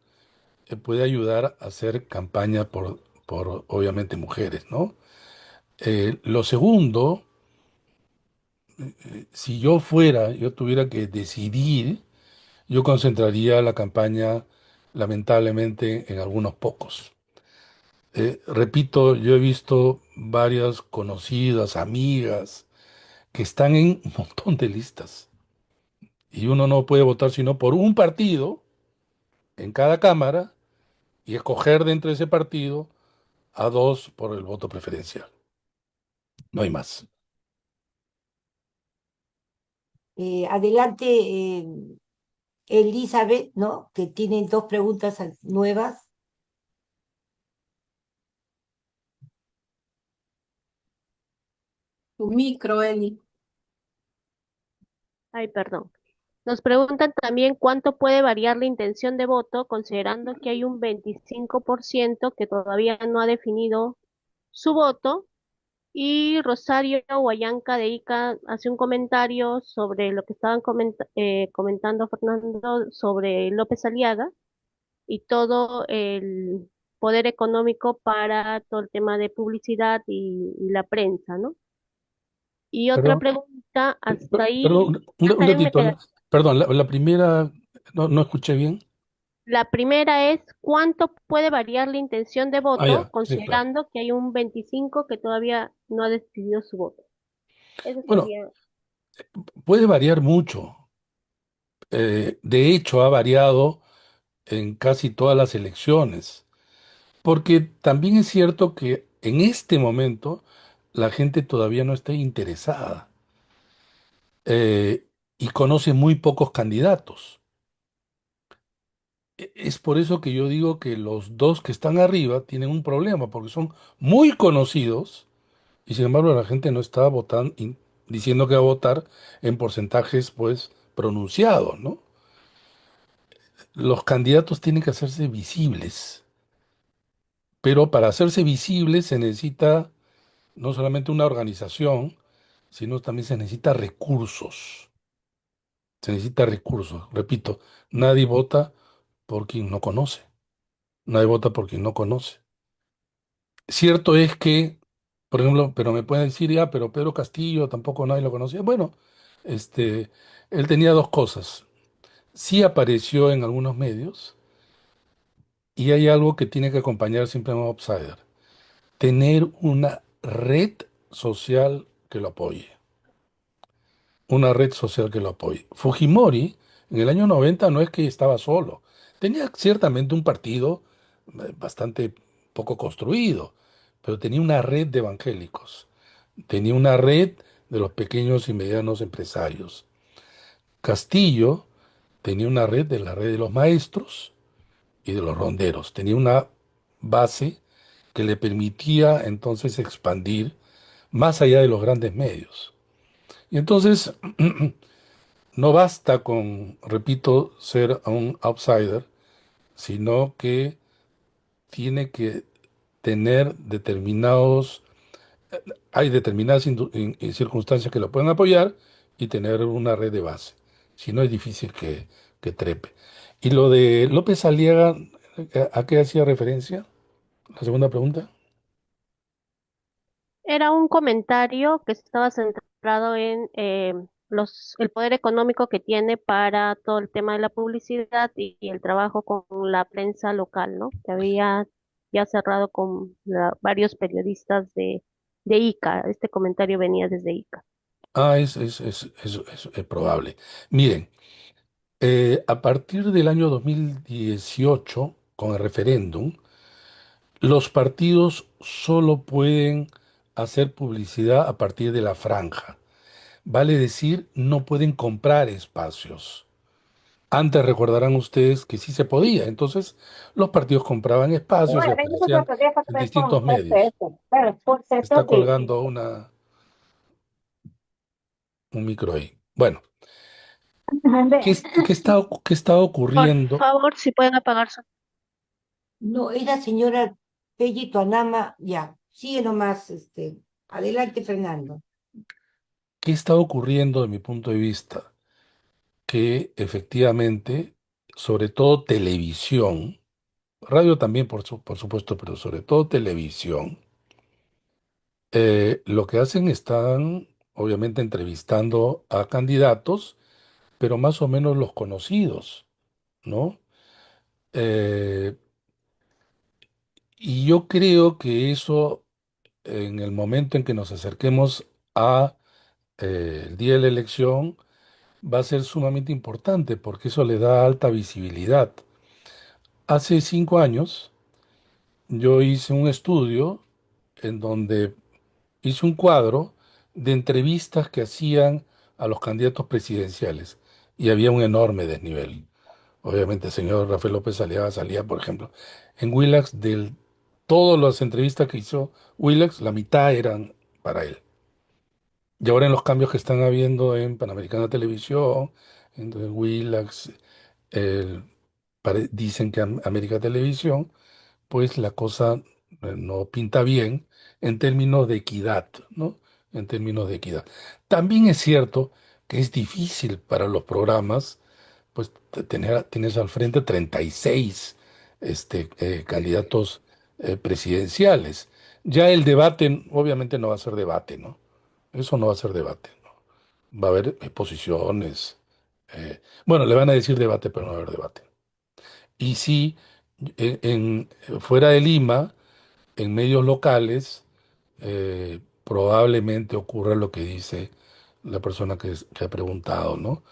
puede ayudar a hacer campaña por obviamente mujeres, ¿no? Lo segundo, si yo tuviera que decidir, yo concentraría la campaña lamentablemente en algunos pocos. Repito, yo he visto varias conocidas, amigas, que están en un montón de listas y uno no puede votar sino por un partido en cada cámara y escoger dentro de ese partido a dos por el voto preferencial. No hay más. Adelante, Elizabeth, ¿no? Que tiene dos preguntas nuevas. Tu micro, Eli. Ay, perdón. Nos preguntan también cuánto puede variar la intención de voto, considerando que hay un 25% que todavía no ha definido su voto. Y Rosario Huayanca de Ica hace un comentario sobre lo que estaban comentando Fernando sobre López Aliaga y todo el poder económico para todo el tema de publicidad y la prensa, ¿no? Y otra Perdón, pregunta, hasta ahí, perdón, un hasta ahí me ratito. queda. Perdón, la primera no escuché bien. La primera es cuánto puede variar la intención de Ah, voto, ya, sí, claro. considerando que hay un 25 que todavía no ha decidido su voto. Eso Bueno, sería. puede variar mucho. De hecho, ha variado en casi todas las elecciones, porque también es cierto que en este momento la gente todavía no está interesada y conoce muy pocos candidatos. Es por eso que yo digo que los dos que están arriba tienen un problema, porque son muy conocidos y sin embargo la gente no está votando, diciendo que va a votar en porcentajes pues pronunciados, ¿no? Los candidatos tienen que hacerse visibles, pero para hacerse visibles se necesita no solamente una organización, sino también se necesita recursos. Se necesita recursos. Repito, nadie vota por quien no conoce. Nadie vota por quien no conoce. Cierto es que, por ejemplo, pero me pueden decir, ya, pero Pedro Castillo tampoco nadie lo conocía. Bueno, este, él tenía dos cosas. Sí apareció en algunos medios y hay algo que tiene que acompañar siempre a un outsider. Tener una red social que lo apoye. Una red social que lo apoye. Fujimori en el año 90 no es que estaba solo. Tenía ciertamente un partido bastante poco construido, pero tenía una red de evangélicos. Tenía una red de los pequeños y medianos empresarios. Castillo tenía una red de la red de los maestros y de los ronderos. Tenía una base que le permitía entonces expandir más allá de los grandes medios. Y entonces no basta con, repito, ser un outsider, sino que tiene que tener hay determinadas circunstancias que lo pueden apoyar y tener una red de base. Si no, es difícil que trepe. Y lo de López Aliaga, ¿a qué hacía referencia? La segunda pregunta. Era un comentario que estaba centrado en el poder económico que tiene para todo el tema de la publicidad y el trabajo con la prensa local, ¿no? Que había ya cerrado con varios periodistas de Ica. Este comentario venía desde Ica. Ah, es probable. Miren, a partir del año 2018, con el referéndum, los partidos solo pueden hacer publicidad a partir de la franja. Vale decir, no pueden comprar espacios. Antes recordarán ustedes que sí se podía. Entonces, los partidos compraban espacios y Bueno, yo creo aparecían que deja en ver distintos con medios. esto. Claro, por Está cierto que colgando un micro ahí. Bueno, qué está Por ocurriendo? favor, si pueden apagar su. no, esa señora Pelli Tuanama, ya, sigue nomás, adelante, Fernando. ¿Qué está ocurriendo de mi punto de vista? Que efectivamente, sobre todo televisión, radio también por supuesto, pero sobre todo televisión, Lo que hacen están, obviamente, entrevistando a candidatos, pero más o menos los conocidos, ¿no? Eh, y yo creo que eso, en el momento en que nos acerquemos a el día de la elección, va a ser sumamente importante porque eso le da alta visibilidad. Hace 5 años yo hice un estudio en donde hice un cuadro de entrevistas que hacían a los candidatos presidenciales y había un enorme desnivel. Obviamente el señor Rafael López Aliaga salía, por ejemplo, en Willax, de todas las entrevistas que hizo Willax, la mitad eran para él. Y ahora en los cambios que están habiendo en Panamericana Televisión, en Willax, el- dicen que América Televisión, pues la cosa no pinta bien en términos de equidad, ¿no? En términos de equidad. También es cierto que es difícil para los programas, pues tienes al frente 36 candidatos presidenciales. Ya el debate, obviamente no va a ser debate, ¿no? Eso no va a ser debate, ¿no? Va a haber exposiciones. Bueno, le van a decir debate, pero no va a haber debate. Y sí, fuera de Lima, en medios locales, probablemente ocurra lo que dice la persona que ha preguntado, ¿no?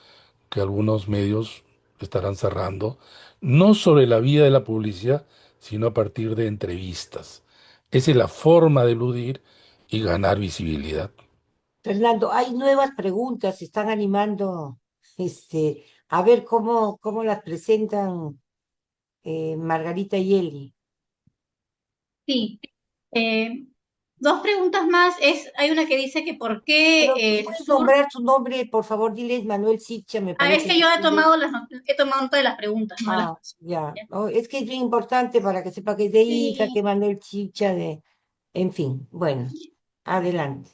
Que algunos medios estarán cerrando, no sobre la vía de la publicidad, sino a partir de entrevistas. Esa es la forma de eludir y ganar visibilidad. Fernando, hay nuevas preguntas, se están animando, a ver cómo las presentan Margarita y Eli. Sí. Eh, Dos preguntas más. Hay una que dice que por qué Pero el puedes sur. nombrar su nombre, por favor, diles Manuel Sicha, me Es parece que que yo he escribe. tomado he tomado nota de las preguntas, no de las Ah, personas. ya. ¿Ya? Oh, es que es bien importante para que sepa que es de Ica, Sí. que Manuel Chicha, en fin, bueno, adelante.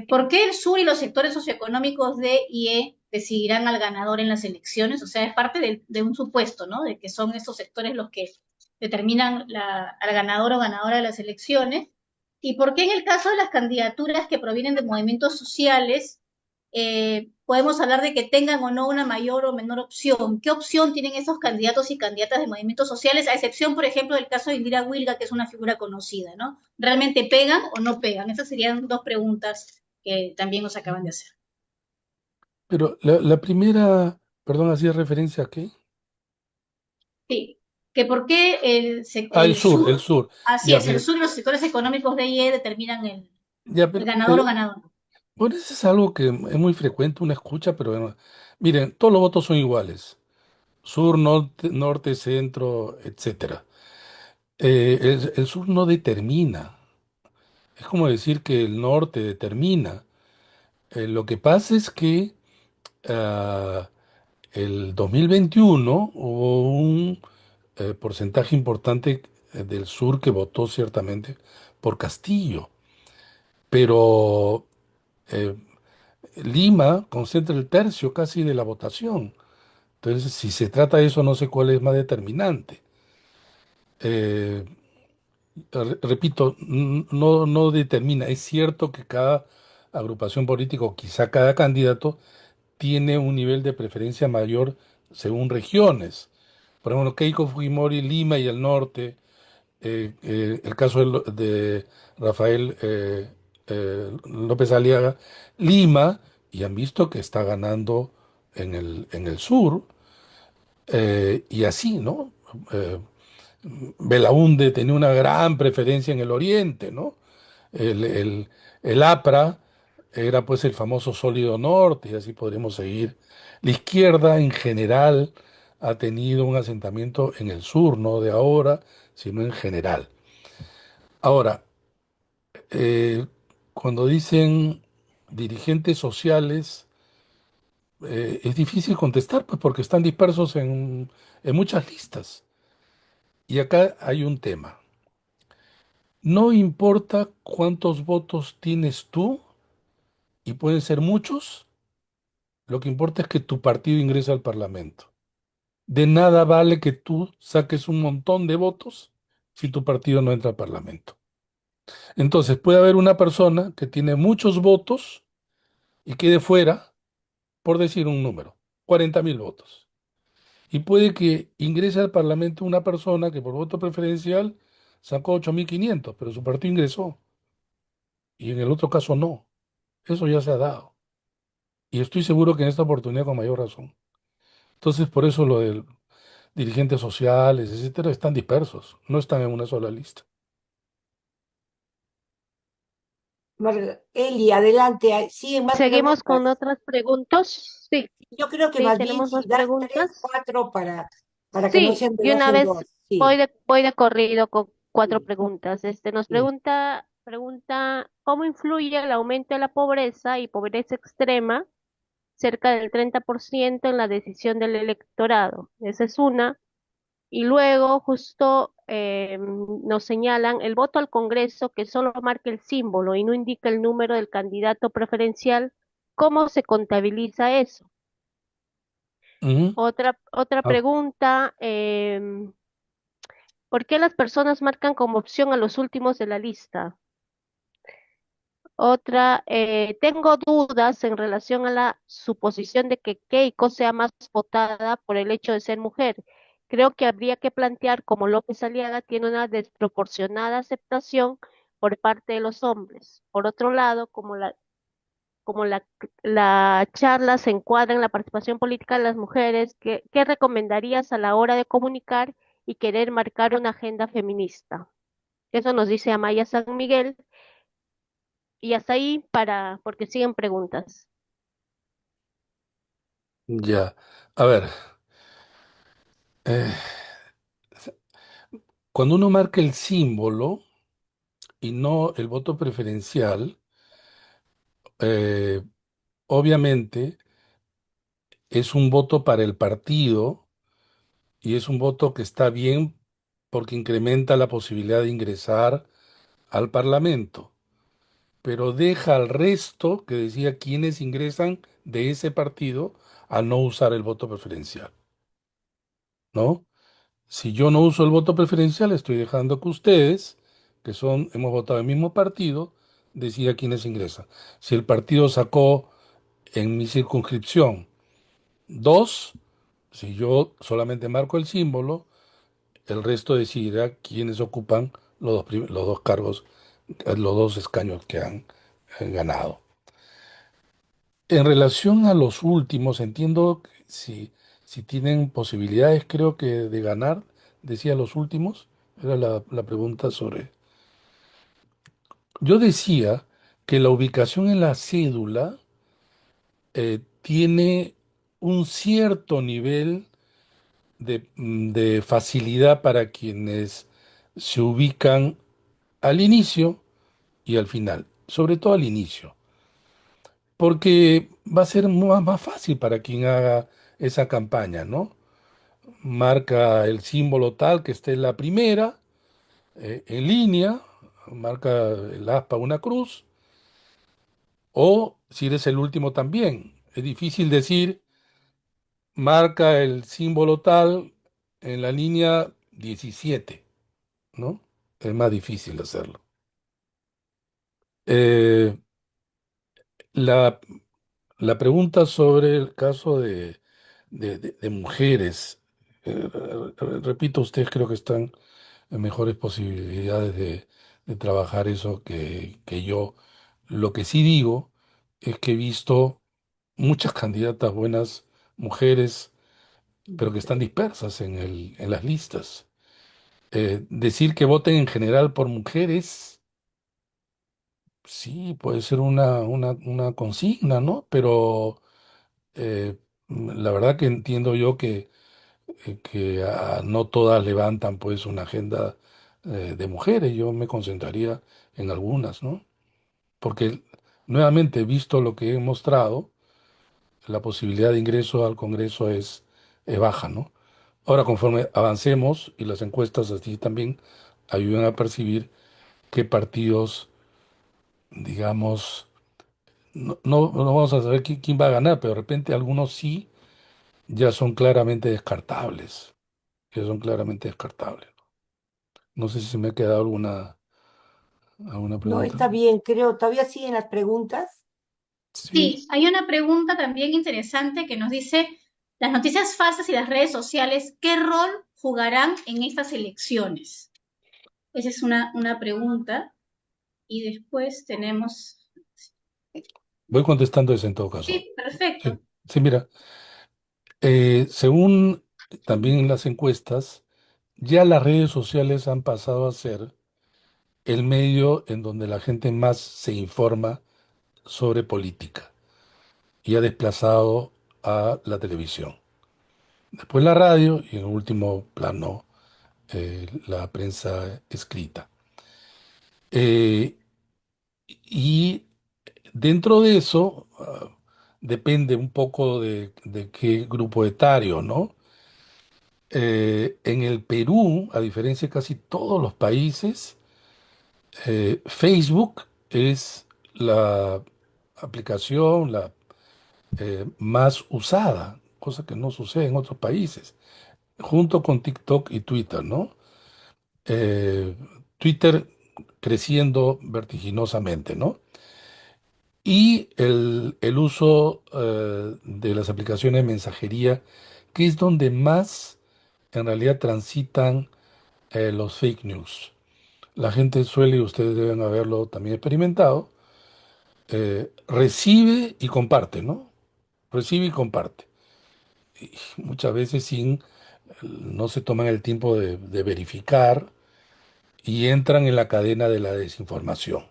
¿Por qué el sur y los sectores socioeconómicos D y E decidirán al ganador en las elecciones? O sea, es parte de un supuesto, ¿no? De que son esos sectores los que determinan al ganador o ganadora de las elecciones. ¿Y por qué en el caso de las candidaturas que provienen de movimientos sociales, podemos hablar de que tengan o no una mayor o menor opción? ¿Qué opción tienen esos candidatos y candidatas de movimientos sociales? A excepción, por ejemplo, del caso de Indira Wilga, que es una figura conocida, ¿no? ¿Realmente pegan o no pegan? Esas serían dos preguntas que también nos acaban de hacer. Pero la primera, perdón, hacía referencia a qué. Sí, que por qué Ah, el el sur, el sur, sur. así Ya, es, el sur y los sectores económicos de IE determinan ya, el pero, ganador o ganadora. bueno, eso es algo que es muy frecuente, una escucha, pero miren, todos los votos son iguales. Sur, norte, centro, etcétera. El sur no determina. Es como decir que el norte determina. Lo que pasa es que ah, el 2021 hubo un porcentaje importante del sur que votó ciertamente por Castillo, pero eh, Lima concentra el tercio casi de la votación. Entonces, si se trata de eso, no sé cuál es más determinante. Eh, Repito, no determina. Es cierto que cada agrupación política o quizá cada candidato tiene un nivel de preferencia mayor según regiones. Por ejemplo, Keiko Fujimori, Lima y el norte, el caso de Rafael López Aliaga, Lima, y han visto que está ganando en el sur, y así, ¿no? Eh, Belaúnde tenía una gran preferencia en el oriente, ¿no? El, el, el APRA era pues el famoso sólido norte, y así podríamos seguir. La izquierda en general ha tenido un asentamiento en el sur, no de ahora, sino en general. Ahora, eh, cuando dicen dirigentes sociales, es difícil contestar, pues porque están dispersos en muchas listas. Y acá hay un tema. No importa cuántos votos tienes tú, y pueden ser muchos, lo que importa es que tu partido ingrese al Parlamento. De nada vale que tú saques un montón de votos si tu partido no entra al Parlamento. Entonces puede haber una persona que tiene muchos votos y quede fuera, por decir un número, 40.000 votos. Y puede que ingrese al Parlamento una persona que por voto preferencial sacó 8.500, pero su partido ingresó y en el otro caso no. Eso ya se ha dado. Y estoy seguro que en esta oportunidad con mayor razón. Entonces, por eso lo de dirigentes sociales, etcétera, están dispersos, no están en una sola lista. Eli, adelante, ¿siguen más Seguimos con preguntas? otras preguntas. Sí, Yo creo que sí, más bien tenemos si más das tres, preguntas. cuatro para que no Sí, sean de de dos una en vez dos. Sí, voy de corrido con cuatro sí, preguntas. Nos sí. pregunta ¿cómo influye el aumento de la pobreza y pobreza extrema, cerca del 30% en la decisión del electorado? Esa es una. Y luego justo nos señalan el voto al Congreso que solo marca el símbolo y no indica el número del candidato preferencial. ¿Cómo se contabiliza eso? Ujú. Otra Ah, pregunta, ¿por qué las personas marcan como opción a los últimos de la lista? Otra, tengo dudas en relación a la suposición de que Keiko sea más votada por el hecho de ser mujer. Creo que habría que plantear cómo López Aliaga tiene una desproporcionada aceptación por parte de los hombres. Por otro lado, la charla se encuadra en la participación política de las mujeres, ¿qué recomendarías a la hora de comunicar y querer marcar una agenda feminista? Eso nos dice Amaya San Miguel. Y hasta ahí porque siguen preguntas. ya. A ver, eh, cuando uno marca el símbolo y no el voto preferencial, eh, obviamente es un voto para el partido y es un voto que está bien porque incrementa la posibilidad de ingresar al Parlamento, pero deja al resto, que decía quienes ingresan de ese partido, a no usar el voto preferencial, ¿no? Si yo no uso el voto preferencial, estoy dejando que ustedes, hemos votado el mismo partido, decida quiénes ingresan. Si el partido sacó en mi circunscripción dos, si yo solamente marco el símbolo, el resto decidirá quiénes ocupan los dos cargos, los dos escaños que han ganado. En relación a los últimos, entiendo que si tienen posibilidades, creo que de ganar, decía los últimos, era la pregunta sobre... Yo decía que la ubicación en la cédula tiene un cierto nivel de facilidad para quienes se ubican al inicio y al final, sobre todo al inicio, porque va a ser más fácil para quien haga esa campaña, ¿no? Marca el símbolo tal que esté en la primera, en línea, marca el aspa una cruz, o si eres el último también. Es difícil decir, marca el símbolo tal en la línea 17, ¿no? Es más difícil hacerlo. Eh, la, la pregunta sobre el caso de mujeres, repito, ustedes creo que están en mejores posibilidades de trabajar eso que yo. Lo que sí digo es que he visto muchas candidatas buenas, mujeres, pero que están dispersas en las listas. Decir que voten en general por mujeres, sí, puede ser una consigna, ¿no? Pero la verdad que entiendo yo que no todas levantan pues una agenda de mujeres. Yo me concentraría en algunas, ¿no? Porque nuevamente, visto lo que he mostrado, la posibilidad de ingreso al Congreso es baja, ¿no? Ahora, conforme avancemos, y las encuestas así también ayudan a percibir qué partidos, digamos, no vamos a saber quién va a ganar, pero de repente algunos sí ya son claramente descartables, ya son claramente descartables. No sé si se me ha quedado ¿Alguna No, pregunta? está bien, creo. ¿Todavía siguen las preguntas? Sí. Sí, hay una pregunta también interesante que nos dice, las noticias falsas y las redes sociales, ¿qué rol jugarán en estas elecciones? Esa es una pregunta. Y después tenemos... Voy contestando eso en todo caso. Sí, perfecto. Sí, sí, mira, según también las encuestas, ya las redes sociales han pasado a ser el medio en donde la gente más se informa sobre política y ha desplazado a la televisión. Después la radio y en último plano la prensa escrita. Eh, y dentro de eso depende un poco de qué grupo etario, ¿no? En el Perú, a diferencia de casi todos los países, Facebook es la aplicación más usada, cosa que no sucede en otros países, junto con TikTok y Twitter, ¿no? Eh, Twitter creciendo vertiginosamente, ¿no? Y el uso de las aplicaciones de mensajería, que es donde más en realidad transitan los fake news. La gente suele, y ustedes deben haberlo también experimentado, recibe y comparte, ¿no? Recibe y comparte. Y muchas veces no se toman el tiempo de verificar y entran en la cadena de la desinformación.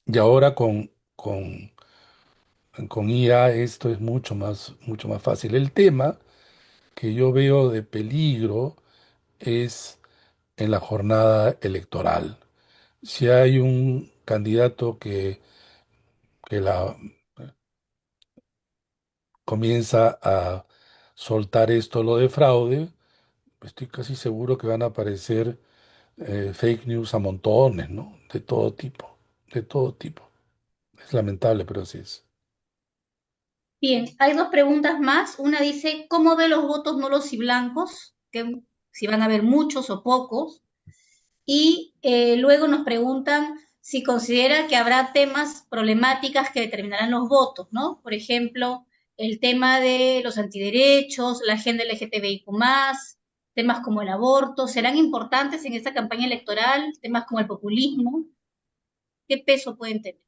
Y ahora con IA esto es mucho más fácil. El tema que yo veo de peligro es en la jornada electoral. Si hay un candidato que la comienza a soltar esto, lo de fraude, estoy casi seguro que van a aparecer fake news a montones, ¿no? De todo tipo, de todo tipo. Es lamentable, pero así es. Bien, hay dos preguntas más. Una dice, ¿cómo ve los votos nulos y blancos? Que, si van a haber muchos o pocos. Y luego nos preguntan si considera que habrá temas problemáticas que determinarán los votos, ¿no? Por ejemplo, el tema de los antiderechos, la agenda LGTBIQ+, temas como el aborto, ¿serán importantes en esta campaña electoral? Temas como el populismo, ¿qué peso pueden tener?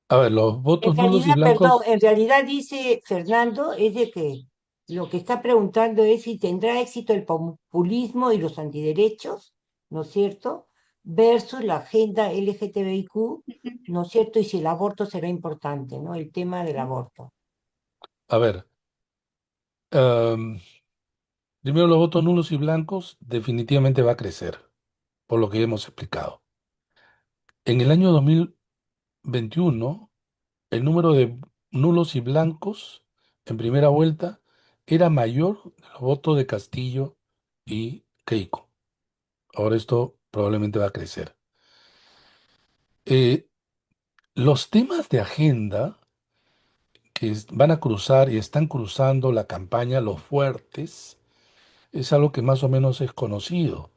A ver, los En votos nulos y realidad, perdón, blancos, en realidad dice Fernando, es de que lo que está preguntando es si tendrá éxito el populismo y los antiderechos, ¿no es cierto? Versus la agenda LGTBIQ, ¿no es cierto? Y si el aborto será importante, ¿no? El tema del aborto. a ver, em, primero los votos nulos y blancos definitivamente va a crecer, por lo que hemos explicado. En el año 2021, el número de nulos y blancos en primera vuelta era mayor de los votos de Castillo y Keiko. Ahora esto probablemente va a crecer. Eh, los temas de agenda que van a cruzar y están cruzando la campaña, los fuertes, es algo que más o menos es conocido.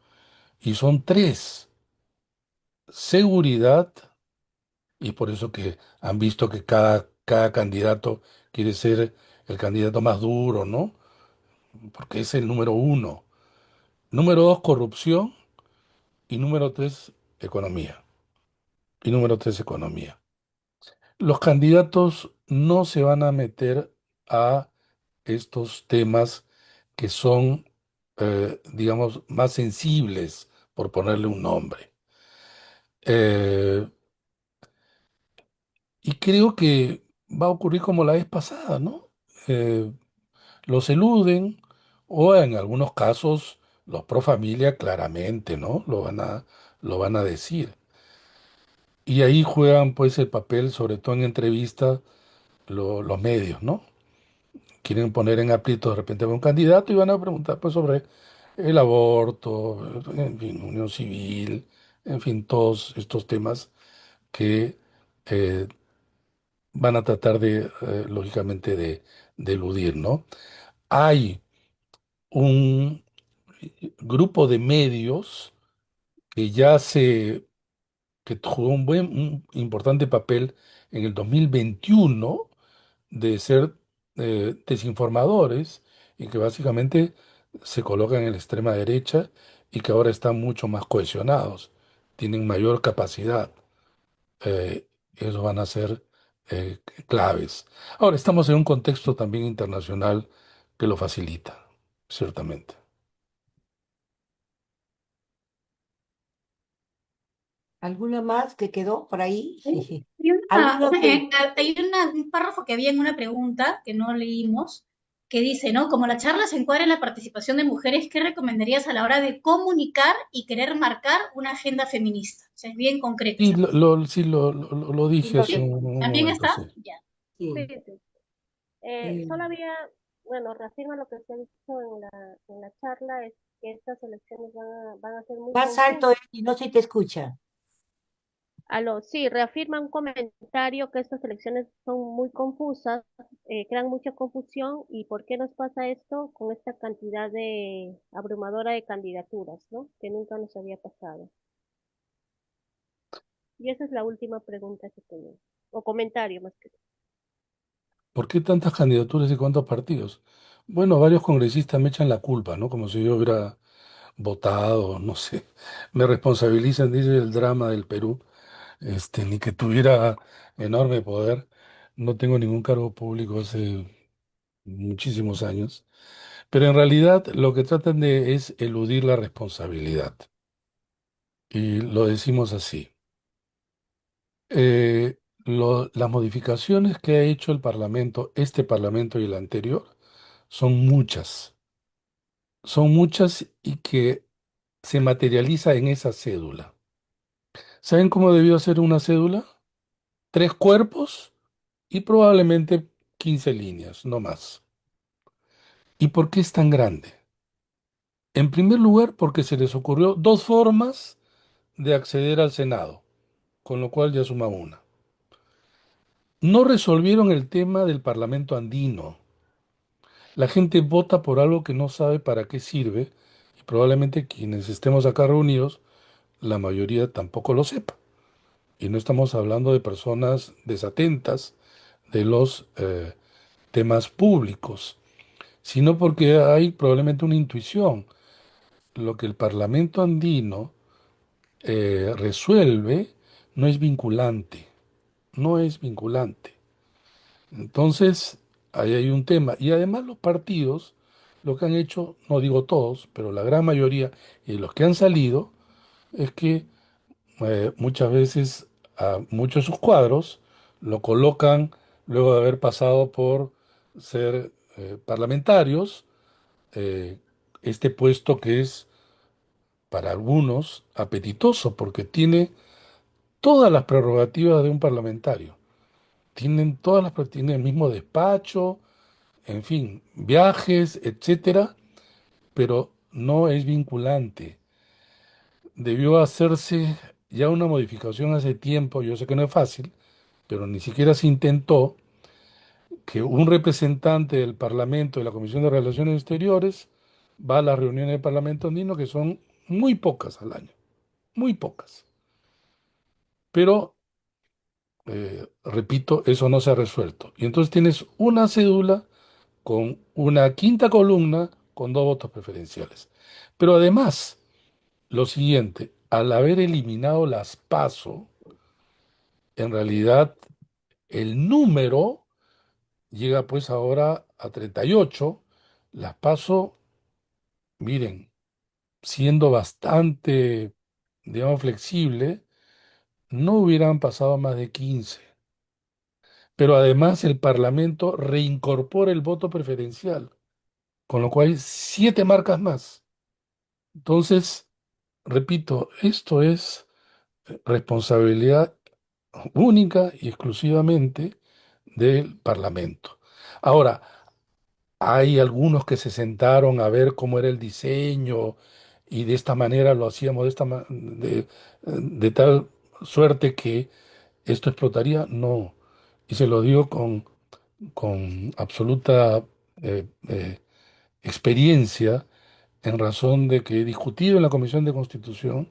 Y son tres: seguridad, y por eso que han visto que cada candidato quiere ser el candidato más duro, ¿no? Porque es el número uno. Número dos, corrupción. Y número tres, economía. Y número tres, economía. Los candidatos no se van a meter a estos temas que son, digamos, más sensibles, por ponerle un nombre. Eh, y creo que va a ocurrir como la vez pasada, ¿no? Eh, los eluden o en algunos casos los pro familia claramente, ¿no? Lo van a decir. Y ahí juegan pues el papel, sobre todo en entrevistas, los medios, ¿no? Quieren poner en aprieto de repente a un candidato y van a preguntar pues sobre el aborto, en fin, unión civil, en fin, todos estos temas que eh, van a tratar lógicamente, de eludir, ¿no? Hay un grupo de medios que ya se que jugó un importante papel en el 2021 de ser desinformadores y que básicamente se colocan en la extrema derecha y que ahora están mucho más cohesionados, tienen mayor capacidad. eh, Esos van a ser eh, claves. Ahora, estamos en un contexto también internacional que lo facilita, ciertamente. ¿Alguna más que quedó por ahí? Hay, ¿Alguno que un párrafo que había en una pregunta que no leímos, que dice, ¿no? Como la charla se encuadra en la participación de mujeres, ¿qué recomendarías a la hora de comunicar y querer marcar una agenda feminista? O sea, es bien concreto Y esa cosa. sí, lo dije hace ¿Sí? un ¿También momento, sí. está? Ya. Sí, sí, sí. eh, Solo había, bueno, reafirma lo que se ha dicho en la charla, es que estas elecciones van a ser muy más alto confusas. y no se te escucha? Sí, reafirma un comentario que estas elecciones son muy confusas, crean mucha confusión y ¿por qué nos pasa esto con esta cantidad de abrumadora de candidaturas, ¿no? Que nunca nos había pasado. Y esa es la última pregunta que tengo, o comentario más que todo. ¿Por qué tantas candidaturas y cuántos partidos? Bueno, varios congresistas me echan la culpa, ¿no? Como si yo hubiera votado, no sé. Me responsabilizan, dice, el drama del Perú, ni que tuviera enorme poder. No tengo ningún cargo público hace muchísimos años. Pero en realidad lo que tratan de es eludir la responsabilidad. Y lo decimos así. Las modificaciones que ha hecho el Parlamento, este Parlamento y el anterior, son muchas. Son muchas y que se materializa en esa cédula. ¿Saben cómo debió ser una cédula? Tres cuerpos y probablemente 15 líneas, no más. ¿Y por qué es tan grande? En primer lugar, porque se les ocurrió dos formas de acceder al Senado, con lo cual ya suma una. No resolvieron el tema del Parlamento andino. La gente vota por algo que no sabe para qué sirve y probablemente quienes estemos acá reunidos, la mayoría tampoco lo sepa. Y no estamos hablando de personas desatentas de los temas públicos, sino porque hay probablemente una intuición. Lo que el Parlamento andino resuelve no es vinculante, no es vinculante. Entonces, ahí hay un tema. Y además los partidos, lo que han hecho, no digo todos, pero la gran mayoría y los que han salido, es que muchas veces a muchos de sus cuadros lo colocan luego de haber pasado por ser parlamentarios, eh, este puesto que es para algunos apetitoso porque tiene todas las prerrogativas de un parlamentario. Tienen tienen el mismo despacho, en fin, viajes, etcétera, pero no es vinculante. Debió hacerse ya una modificación hace tiempo, yo sé que no es fácil, pero ni siquiera se intentó que un representante del Parlamento de la Comisión de Relaciones Exteriores va a las reuniones del Parlamento andino, que son muy pocas al año, muy pocas. Pero, repito, eso no se ha resuelto. Y entonces tienes una cédula con una quinta columna con dos votos preferenciales. Pero además, lo siguiente, al haber eliminado las PASO, en realidad el número llega pues ahora a 38. Las PASO, miren, siendo bastante, digamos, flexible, no hubieran pasado más de 15. Pero además el Parlamento reincorpora el voto preferencial, con lo cual hay 7 marcas más. Entonces, repito, esto es responsabilidad única y exclusivamente del Parlamento. Ahora, hay algunos que se sentaron a ver cómo era el diseño y de esta manera lo hacíamos de tal suerte que esto explotaría. No. Y se lo digo con absoluta experiencia en razón de que he discutido en la Comisión de Constitución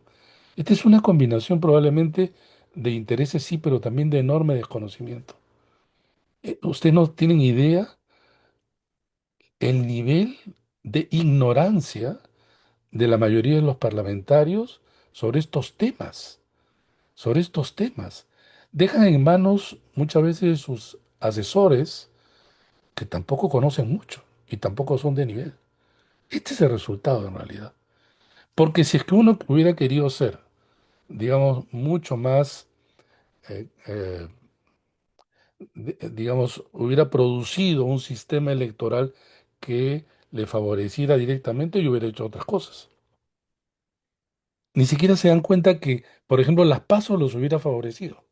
Esta es una combinación probablemente de intereses, sí, pero también de enorme desconocimiento. Ustedes no tienen idea el nivel de ignorancia de la mayoría de los parlamentarios sobre estos temas, sobre estos temas. Dejan en manos muchas veces de sus asesores que tampoco conocen mucho y tampoco son de nivel. Este es el resultado en realidad. Porque si es que uno hubiera querido ser, digamos, mucho más, eh, eh, digamos, hubiera producido un sistema electoral que le favoreciera directamente y hubiera hecho otras cosas. Ni siquiera se dan cuenta que, por ejemplo, las PASO los hubiera favorecido,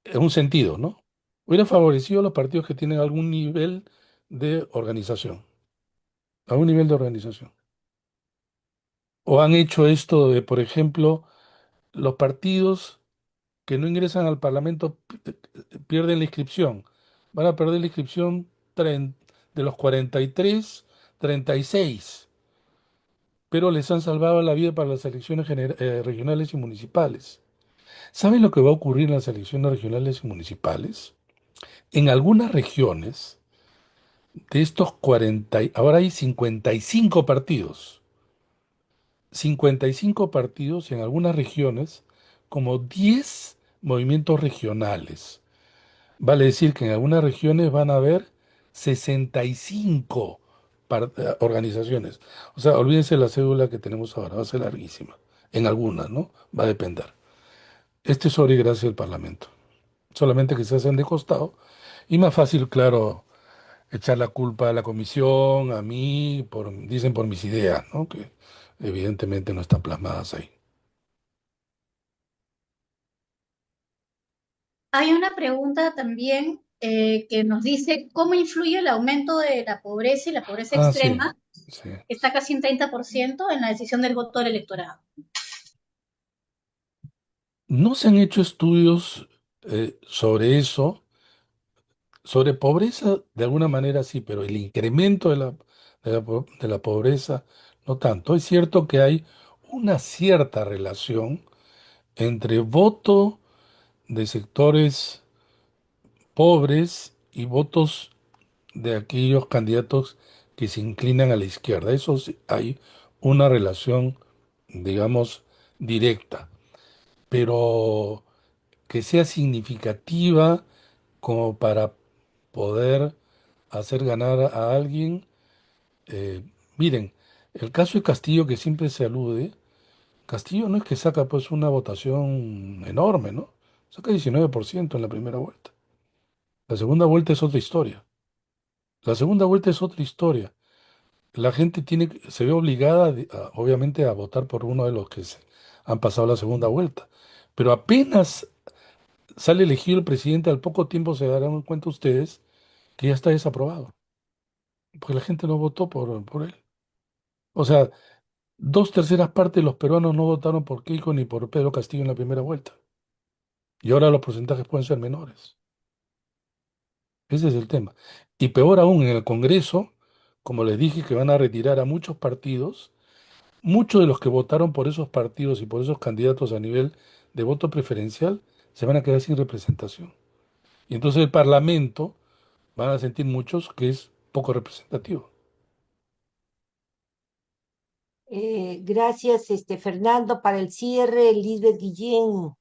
en un sentido, ¿no? Hubiera favorecido a los partidos que tienen algún nivel de organización, algún nivel de organización. O han hecho esto de, por ejemplo, los partidos que no ingresan al Parlamento pierden la inscripción. Van a perder la inscripción de los 43, 36, pero les han salvado la vida para las elecciones regionales y municipales. ¿Saben lo que va a ocurrir en las elecciones regionales y municipales? En algunas regiones, de estos 40, ahora hay 55 partidos. 55 partidos y en algunas regiones, como 10 movimientos regionales. Vale decir que en algunas regiones van a haber 65 organizaciones. O sea, olvídense la cédula que tenemos ahora, va a ser larguísima. En algunas, ¿no? Va a depender. Este es obra y gracia del Parlamento. Solamente que se hacen de costado. Y más fácil, claro, echar la culpa a la comisión, a mí, dicen por mis ideas, ¿no? Que evidentemente no están plasmadas ahí. Hay una pregunta también que nos dice cómo influye el aumento de la pobreza y la pobreza Ah, sí, extrema, sí. que está casi en 30% en la decisión del voto del electorado. No se han hecho estudios sobre eso, sobre pobreza de alguna manera sí, pero el incremento de la pobreza no tanto. Es cierto que hay una cierta relación entre voto de sectores pobres y votos de aquellos candidatos que se inclinan a la izquierda. Eso sí, hay una relación, digamos, directa, pero que sea significativa como para poder hacer ganar a alguien. eh, Miren, el caso de Castillo que siempre se alude, Castillo no es que saca pues una votación enorme, ¿no? Saca 19% en la primera vuelta. La segunda vuelta es otra historia. La segunda vuelta es otra historia. La gente se ve obligada, obviamente, a votar por uno de los que han pasado la segunda vuelta. Pero apenas sale elegido el presidente, al poco tiempo se darán cuenta ustedes que ya está desaprobado, porque la gente no votó por él. O sea, dos terceras partes de los peruanos no votaron por Keiko ni por Pedro Castillo en la primera vuelta. Y ahora los porcentajes pueden ser menores. Ese es el tema. Y peor aún, en el Congreso, como les dije que van a retirar a muchos partidos, muchos de los que votaron por esos partidos y por esos candidatos a nivel de voto preferencial se van a quedar sin representación. Y entonces el Parlamento van a sentir muchos que es poco representativo. Gracias, Fernando, para el cierre, Lisbeth Guillén,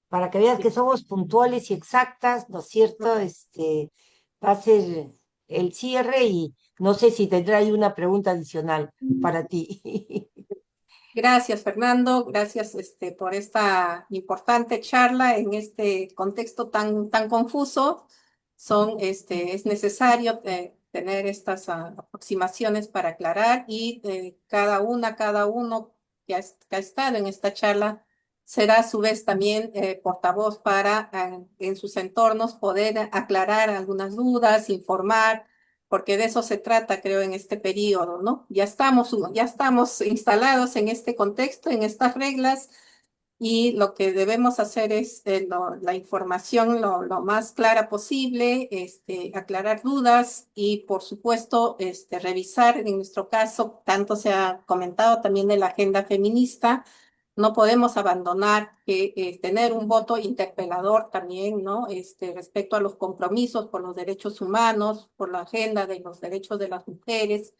para que veas que somos puntuales y exactas, ¿no es cierto? Va a ser el cierre y no sé si tendrá ahí una pregunta adicional para ti. Gracias, Fernando. Gracias, por esta importante charla en este contexto tan confuso. Es necesario tener estas aproximaciones para aclarar y cada uno que ha estado en esta charla será a su vez también portavoz para en sus entornos poder aclarar algunas dudas, informar porque de eso se trata, creo, en este periodo, ¿no? Ya estamos instalados en este contexto, en estas reglas, y lo que debemos hacer es la información lo más clara posible, aclarar dudas y, por supuesto, revisar, en nuestro caso, tanto se ha comentado también de la agenda feminista, no podemos abandonar que tener un voto interpelador también, ¿no? Respecto a los compromisos por los derechos humanos, por la agenda de los derechos de las mujeres,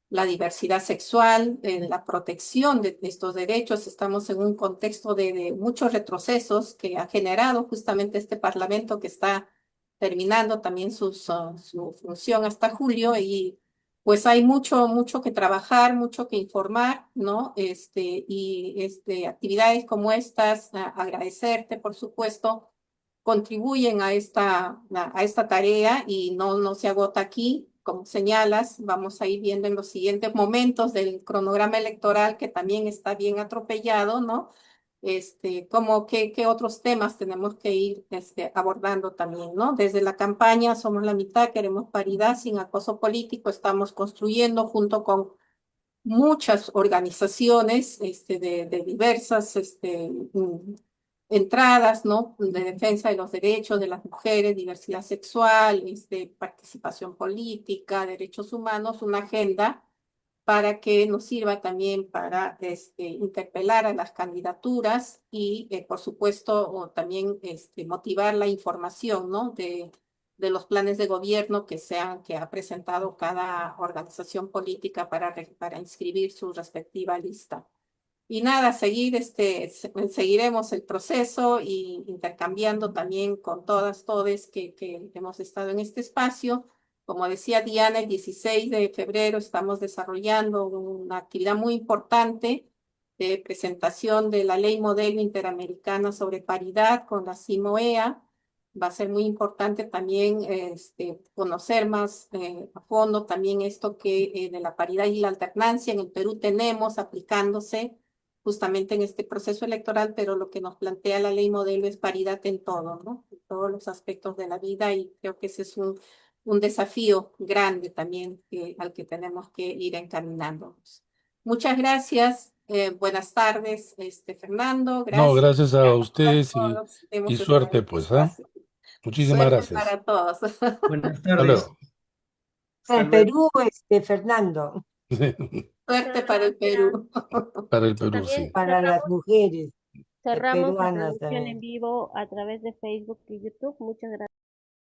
la diversidad sexual, la protección de estos derechos. Estamos en un contexto de muchos retrocesos que ha generado justamente este Parlamento que está terminando también su función hasta julio y pues hay mucho que trabajar, mucho que informar, ¿no? Actividades como estas, agradecerte, por supuesto, contribuyen a esta tarea y no se agota aquí. Como señalas, vamos a ir viendo en los siguientes momentos del cronograma electoral que también está bien atropellado, ¿no? Como qué otros temas tenemos que ir abordando también, ¿no? Desde la campaña Somos la Mitad, queremos paridad sin acoso político, estamos construyendo junto con muchas organizaciones de diversas entradas, ¿no? De defensa de los derechos de las mujeres, diversidad sexual, participación política, derechos humanos, una agenda para que nos sirva también para interpelar a las candidaturas y, por supuesto, o también motivar la información, ¿no? de los planes de gobierno que ha presentado cada organización política para inscribir su respectiva lista. Y nada, seguiremos el proceso y intercambiando también con todes que hemos estado en este espacio. Como decía Diana, el 16 de febrero estamos desarrollando una actividad muy importante de presentación de la Ley Modelo Interamericana sobre Paridad con la CIMOEA. Va a ser muy importante también conocer más a fondo también esto que de la paridad y la alternancia en el Perú tenemos aplicándose justamente en este proceso electoral, pero lo que nos plantea la ley modelo es paridad en todo, ¿no? En todos los aspectos de la vida y creo que ese es un desafío grande también al que tenemos que ir encaminándonos. Muchas gracias. Buenas tardes, Fernando. No, Gracias gracias a ustedes todos. y Hemos estado en suerte, este pues, ¿ah? espacio. Muchísimas Suerte gracias. para todos. Buenas Hasta tardes. luego. Hasta El luego. Perú, Fernando, Suerte para el Perú. Para el Perú, También sí. para las mujeres cerramos la peruanas transmisión también. en vivo a través de Facebook y YouTube. Muchas gracias.